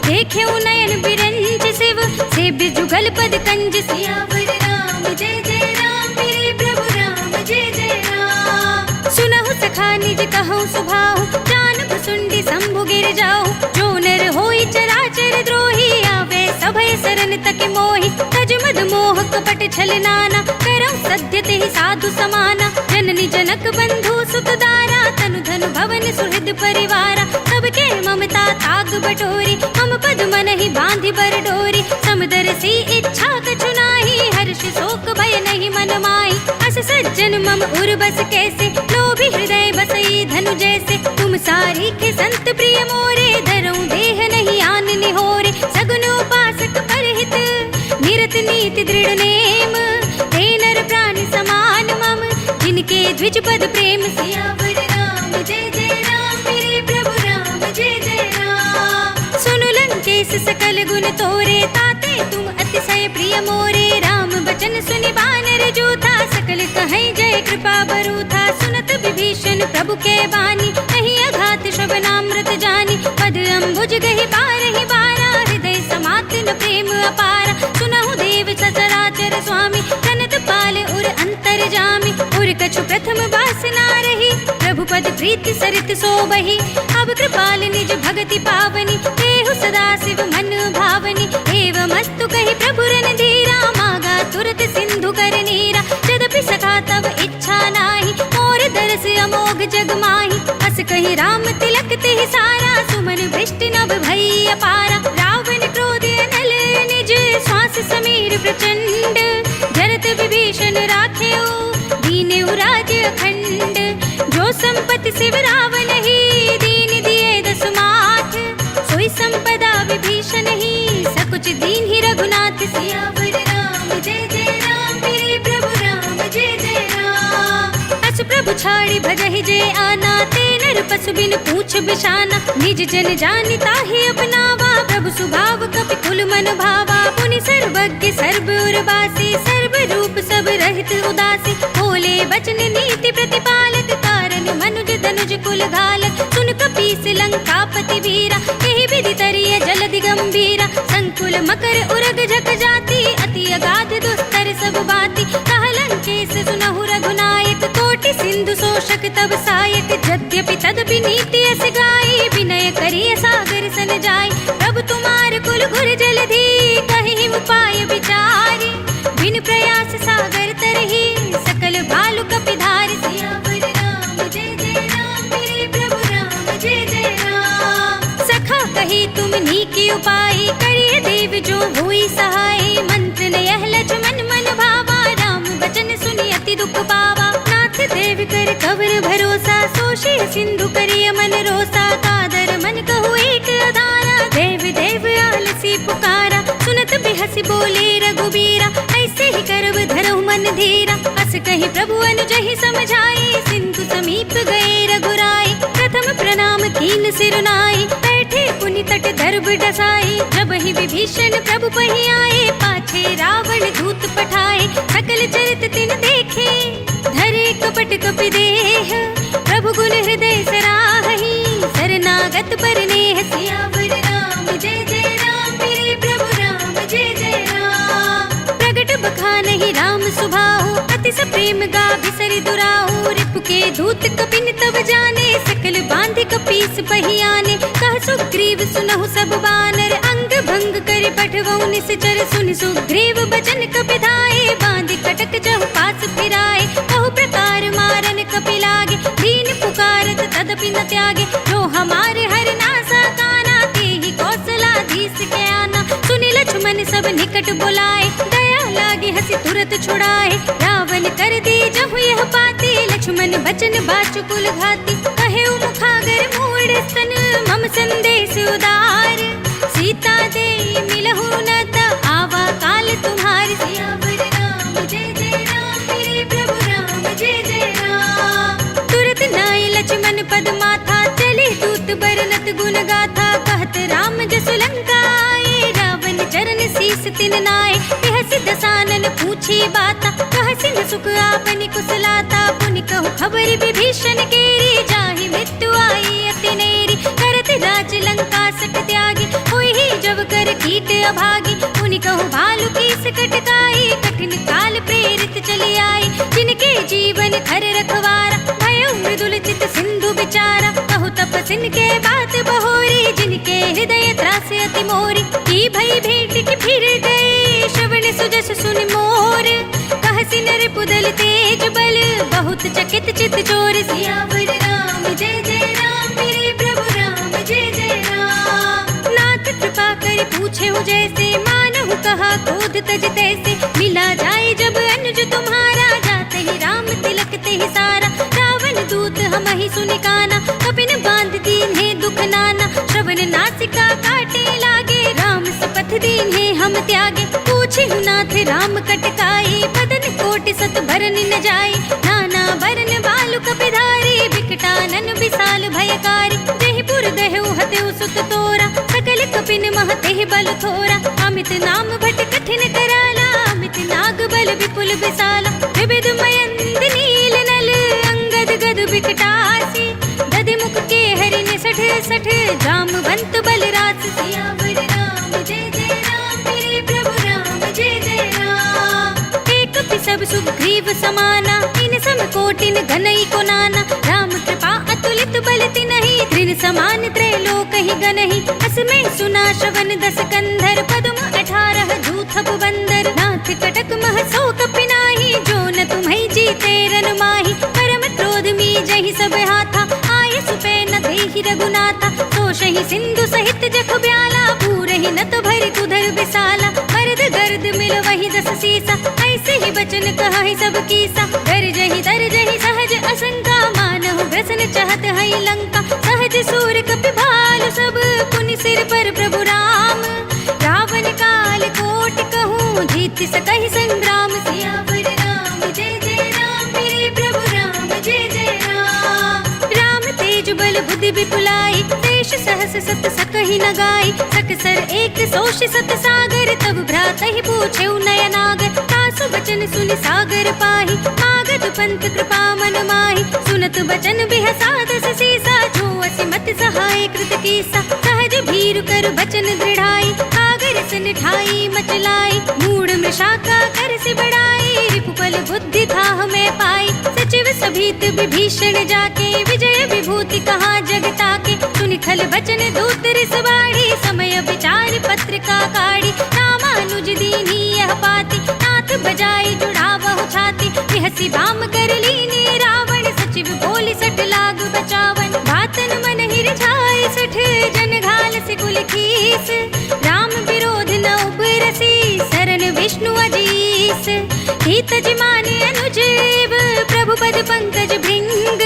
देखे नयन बिरंज शिव, सेव्य जुगल पद कंज। सियावर राम जय जय राम, मेरे प्रभु राम जय जय राम। सुनहु सखा निज कहूँ सुभाहु, जान भुसुंडी शंभु गिर जाऊ, जो नर होई चराचर द्रोही, आवे सभय सरन तक मोहि। तज मद मोह कपट छल नाना, करौ सत्य तेहि साधु समाना, जननी जनक बंधु सुत दारा, तनु धनु भवन सुहृद परिवारा। सबके ममता ताग बटोरी, मम पद मन ही बांधि बर डोरी, समदर्शी इच्छा कछु नाही, हर्ष शोक भय नहीं मन माही। अस सज्जन मम उर बस कैसे, लोभी हृदय बसई धनु जैसे, तुम सारी के संत प्रिय मोरे, धरऊं देह नहीं आन निहोरे। सगुन उपासक परहित, निरत नीति दृढ़ नेम, ते नर प्राण समान मम, जिनके द्विज पद प्रेम। सियावर राम जय जय राम, मेरे प्रभु राम जय जय राम। सुनु लंकेश सकल गुण तोरे, ताते तुम अतिशय प्रिय मोरे, राम बचन सुनि बानर जूथा, सकल कहीं जय कृपा बरूथा। सुनत विभीषण प्रभु के बानी, नहीं अघात श्रवणामृत जानी, पद अम्बुज गहि बारहि बारा, हृदय समात न प्रेम अपारा। सुनहु देव सचराचर स्वामी, तनत पाल उर अंतर जामी, उर कछु प्रथम वासना रही, प्रभु पद प्रीति सरित सोबहि। अब कृपाल निज भगति पावनी, देहु सदा शिव मन भावनी, एवमस्तु कहि प्रभु रणधीरा, मागा तुरत सिंधु कर नीरा। यद्यपि सखा तब इच्छा नाही, मोर दरस अमोघ जग माही, अस कहि राम तिलक तेहि सारा, सुमन भृष्टि नभ भई अपारा। रावण क्रोध अनल निज, श्वास समीर प्रचंड, जरत विभीषण राखेऊ, दीनेउ राज अखंड। जो संपत्ति शिव रावण ही, दीन दिए दसु माथ, सोई संपदा विभीषण ही, सकुच दीन ही रघुनाथ। सियावर राम जय जय राम, मेरे प्रभु राम जय जय राम। अस प्रभु छाड़ी भजहि जे आना, ते नर पशु बिन पूछ बिशाना, निज जन जानि ताहि अपनावा, प्रभु सुभाव कपि कुल मन भावा। पुनि सर्वज्ञ सर्व उर्वासी, सर्व रूप सब रहित उदासी, बोले बचन नीति प्रतिपालक, कारण मनुज धनुज कुल घालक। सुन कपीस लंकापति वीरा, यही विधि तरिय जलधि गंभीरा, संकुल मकर उरग झक जाती, अति अगाध दुस्तर सब बाती। कह लंकेश सुनहु रघुनायक, कोटि सिंधु शोषक तब सायक, यद्यपि तदपि नीति अस गाई, विनय करिय सागर सन जाई। प्रभु तुम्हार कुल घुर जलधि, कहि उपाय विचारी, बिन प्रयास सागर तरही, सकल भालु कपिधार। सियावर राम जय जय राम, मेरे प्रभु राम जय जय राम। सखा कही तुम नीकी उपाय, करिय देव जो हुई सहाय, मंत्र ने यह लक्ष्मण मन भावा, राम बचन सुनि अति दुख पावा। नाथ देव कर कवर भरोसा, सोषे सिंधु करिय मन रोसा, कादर मन कहु एक अधारा, देव देव आलसी पुकारा। सुनत बिहसी बोले रघुबीरा, ऐसे ही करब धरहु मन धीरा। अस कहि प्रभु अनुजहि समझाए, सिंधु समीप गए रघुराई, प्रथम प्रणाम कीन सिरुनाई, बैठे पुनि तट दर्भ डसाई। जब ही विभीषण प्रभु पहि आए, पाछे रावण दूत पठाए, सकल चरित तिन देखे, धरे कपट कपि देह, प्रभु गुण हृदय सराहि, शरणागत पर नेह। सियावर राम जय जय राम, मेरे प्रभु राम जय जय राम। प्रगट बखानहि राम सुभाहु, अति स प्रेम गा बिसरि दुराहु, रिपु के दूत कपिन तब जाने, सकल बांधि कपीस पहि आने। कह सुग्रीव सुनहु सब बानर, अंग भंग कर पठवऊ निश्चर, सुनि सुग्रीव बचन कपिधाए, बांधि कटक जहु पास फिराए। बहु प्रकार मारन कपि लागे, दीन पुकारत तदपि न त्यागे, जो हमारे हर नासा काना, तेहि कौशलाधीश के आना। सुनि लक्ष्मण सब निकट बुलाए, दया लागे हंसी तुरत छुड़ाए, रावण कर दी जहु यह पाती, लक्ष्मण बचन बाचुकुल घाती। कहे मुखागर मूढ़ स्तन, मम संदेश उदार, सीता दे मिलहु न त आवा काल तुम्हार। सियावर राम जय जय राम, मेरे प्रभु राम जय जय बरनत गुण गाथा कहत राम जसु लंका आए। रावण चरण शीस तिन नाय बिहसि दसानन पूछी बाता। कह सिंह सुख आपनि कुशलाता पुनि कहु खबर विभीषण केरी। जाहि मृत्यु आई अति नेरी करत राज लंका सट त्यागी। होई ही जब कर कीट अभागी पुनि कहु भालु कीस कटकाई। कठिन काल प्रेरित चली आई जिनके जीवन खर रखवारा। भयो मृदुल चित सिंधु विचारा कहु तपसिन के बात बहोरी। जिनके हृदय त्रास अति मोरी की भई भेंट की फिर गए। श्रवण सुजस सुन मोर कहसि नर पुदल तेज बल। बहुत चकित चित चोर सियावर राम जय जय राम। मेरे प्रभु राम जय जय राम। नाथ कृपा कर पूछे हो जैसे मानहु कहा क्रोध तज तैसे। मिला जाए जब अनुज तुम्हारा जाते ही राम तिलक ते ही सारा। रावण दूत हम ही सुनि काना कपिन बांध दीन है दुख नाना। श्रवण नासिका काटे लागे राम सपथ दीन है हम त्यागे। पूछे नाथ राम कटकाई बदन कोटि सत भरन न जाए। नाना बरन बालु कपिधारी बिकटानन विशाल भयकारी। जयपुर दहु हतेउ सुत तोरा सकल कपिन महते बल थोरा। अमित नाम भट कठिन कराला अमित नाग बल विपुल विशाला। विविध मयंद नील नल अंगद गद बिकटासी। दधि मुख के हरिन सठ सठ जामवंत बलराज। सियावर राम जय जय राम। मेरे प्रभु राम जय जय राम। एक सब सुग्रीव समाना इन सम कोटिन गनई को नाना। राम कृपा अतुलित बल तिनहि त्रिन समान त्रैलोक ही गनहि। असमय सुना श्रवण दस कंधर पद्म 18 जूथप बंदर। नाथ कटक मह सो कपिनाहि जो न तुम्हि जीते रन माहि। परम क्रोध मी जहि सब हाथा आय सुपै न देहि रघुनाथा। सोषहि सिंधु सहित जख ब्याला पूरहि न तो भर कुधर विसाला। मर्द गर्द मिल वही दस सीसा ऐसे ही बचन कहा सब कीसा। गरजहि दरजहि सहज असंका मानहु ग्रसन चाहत है लंका। सहज सूर कपि भालु सब पुनि सिर पर प्रभु राम। रावण काल कोटि कहूँ जीत सकहि संग्राम। सियावर राम जय जय राम। मेरे प्रभु राम जय जय राम। राम तेज बल बुद्धि विपुलाई देश सहस सत सकहि न गाई। सकसर एक सोष सत सागर तब भ्रात ही पूछे नयनागर। कासु बचन सुनि सागर पाहि मागध पंथ कृपा मन माहि। सुनत बचन बिहसा दस सीसा जो असिमत सहाय कृत कीसा। सहज भीरु कर बचन दृढ़ाई सागर सन ठाई मचलाई। मूढ़ मृषा का कर से बढ़ाई रिपुपल बुद्धि था हमें पाई। सचिव सभीत विभीषण जाके विजय विभूति कहा जगता के। सुनि खल बचन दूत रिसवाड़ी समय विचार पत्र का काढ़ी। रामानुज दीनी यह पाती नाथ बजाई जुड़ावहु छाती। बिहसी बाम कर लीनी रावण सचिव बोली सठ लाग बचावन। बातन मन हिर छाय सठ जन घाल से कुल खीस। राम विरोध न उबरसी शरण विष्णु अजीस। हित जिमाने अनुजीव प्रभु पद पंकज भृंग।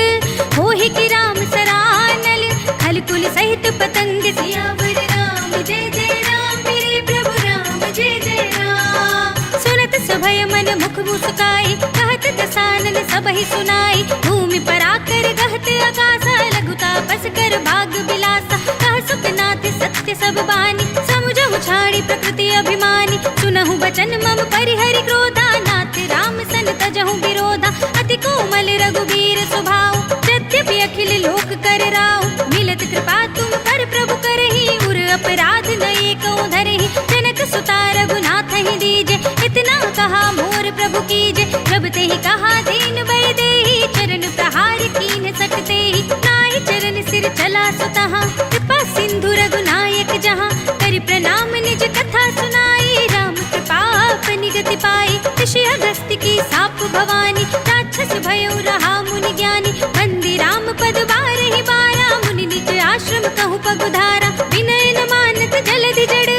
होहि कि राम सरानल खल कुल सहित पतंग। सियावर राम जय जय राम। मेरे प्रभु राम जय जय राम। सुनत सभय मन मुख मुस्काई कहत दसानन सबहि सुनाई। भूमि पर आकर गहत आकाशा लघुता बस कर भाग बिलासा। कह सुखनाथ सत्य सब बानी समुझहु छाड़ी प्रकृति अभिमानी। सुनहु बचन मम परिहरि क्रोधा नाथ राम सन तजहु विरोधा। अति कोमल रघुवीर स्वभाव यद्यपि अखिल लोक कर राव। मिलत कृपा तुम पर प्रभु करहि उर अपराध न एको धरहि। जनक सुता रघुनाथ ही दीजे इतना कहा मोर प्रभु कीजे। जब ते ही कहा दीन बर देहि चरण प्रहार कीन सकते ही। नाई चरण सिर चला सुतहा कृपा सिंधु रघुनायक जहाँ। करि प्रणाम निज कथा सुनाई राम कृपा अपनी गति पाई। ऋषि अगस्त्य की साप भवानी राक्षस भयो रहा मुनि ज्ञानी। बंदी राम पद बारहि बारा मुनि निज आश्रम कहु पगुधारा। विनय न मानत जलधि जड़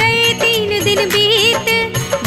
गए 3 दिन बीत।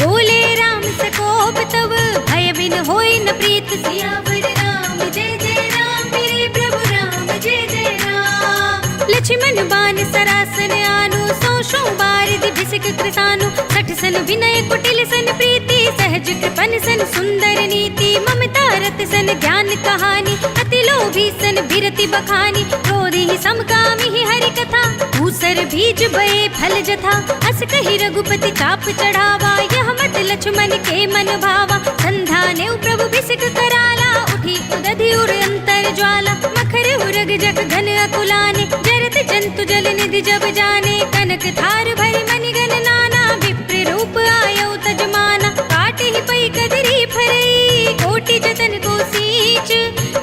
बोले राम सकोप तब भय बिन होय न प्रीत। सियावर राम जय जय राम। मेरे प्रभु राम जय जय राम। लक्ष्मण बान सरासन आनो सौ बार दिभिसक कृसानो। सठ सन विनय कुटिल सन प्रीति सहज कृपन सन सुंदर नीति, ममता रत सन ज्ञान कहानी, अति लोभी सन बिरति बखानी, क्रोधी समकामी ही हरि कथा, भूसर बीज बये फल जथा, अस कही रघुपति चाप चढ़ावा, यह मत लक्ष्मण के मन भावा, संधा ने प्रभु बिसिक कराला, उठी उदधि उर अंतर ज्वाला, मखर उरग जग घन अकुलाने, जरत जंतु जल निधि जब जाने, कनक थार भरि मनि गण नाना, विप्र रूप आयो तजमाना, काटे ही पई कदरी फरई, कोटि जतन को सींच,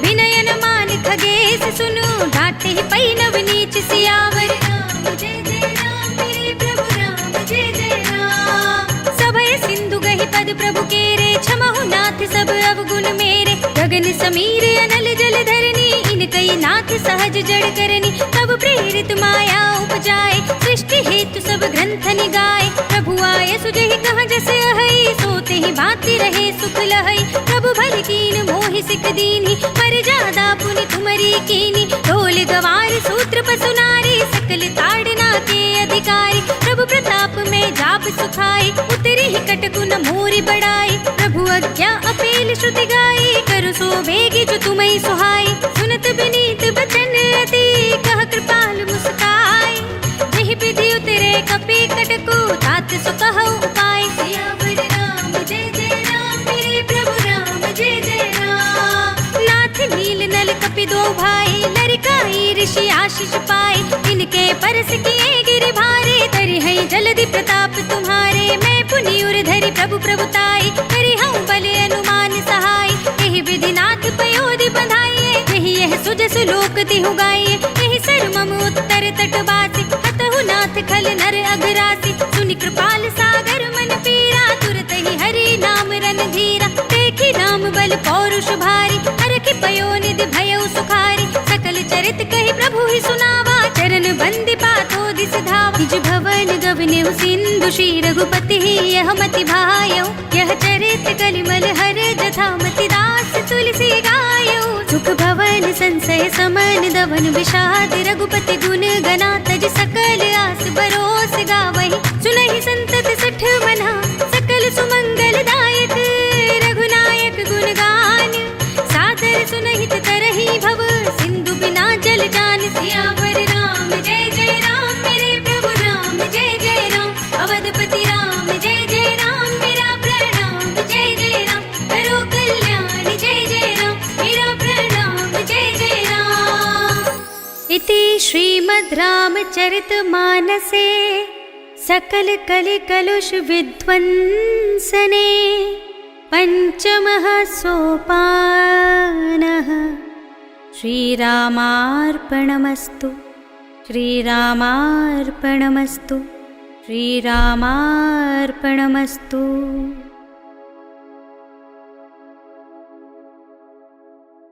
विनयन मान खगेश सुनु, ढाटे ही पई नव नीच, सियावर राम जय जय राम, मेरे प्रभु राम जय जय राम। सभय सिंधु गहि पद प्रभु केरे, क्षमहु नाथ सब अवगुण मेरे, गगन समीर अनल जल धरनी, इनकई नाथ सहज जड़ करनी, तब प्रेरित माया उपजाए, सृष्टि हेतु सब ग्रंथ निगाए, प्रभु आए सुजहि कहाँ जस अहै, सोते ही भांति रहे सुख लहै, प्रभु भल कीन मोहि सिख दीनी, पर जादा पुनि तुमरी कीनी, ढोल गवार सूत्र पसु नारी, सकल ताड़ना के अधिकारी, प्रभु प्रताप में जाप सुखाई, उतरी ही कटकु न मोरी बढ़ाई, प्रभु आज्ञा अपेल श्रुति गाई, करु सो बेगी जो तुम्हें सुहाई, सुनत विनीत बचन अति, कह कृपाल मुस्काई, जहि विधि उतरे कपि कटकु, तात सो कहु उपाय, सियावर राम जय जय राम, मेरे प्रभु राम जय जय राम। नाथ नील नल कपि दो भाई, लरिकाई ऋषि आशीष पाए, इनके परस किए गिर भारे, तरि है जलधि प्रताप तुम्हारे, मैं पुनि उर धरि प्रभु प्रभुताई, करि हूँ बल अनुमान सहाय, यही विधि नाथ पयोधि बंधाइए, यही यह सुजस लोक दिहु गाइए, यही सर मम उत्तर तटवासी, हतहु नाथ खल नर अघरासी, सुनि कृपाल सागर मन पीरा, तुरत ही हरि नाम रणधीरा, देखी राम बल पौरुष भारी, हरखि पयो निधि भयउ सुखारी, सकल चरित कहि प्रभु ही सुनावा, चरण बंदी पाथो दिस धावा, निज भवन गवनेउ सिंधु श्री रघुपति ही यह मति भायौ, यह चरित कलिमल हर जथा मति दास तुलसी गायौ, सुख भवन संशय समन दवन विषाद, रघुपति गुण गना तज सकल आस बरोस गावहि, सुनहि संतत सठ मना, सकल सुमंगल दायक, रघुनायक गुण गान, सादर सुनहित तरहि भव, सिंधु बिना जल जान, सियावर राम जय जय राम, मेरे प्रभु राम जय जय राम, अवधपति राम जय जय राम, मेरा प्रणाम जय जय राम, करो कल्याण जय जय राम, मेरा प्रणाम जय जय राम। इति श्रीमद् रामचरितमानसे सकल कलि कलुष विध्वंसने पंचमः सोपानः, श्रीरामार्पणमस्तु, श्रीरामार्पणमस्तु, श्रीरामार्पणमस्तु।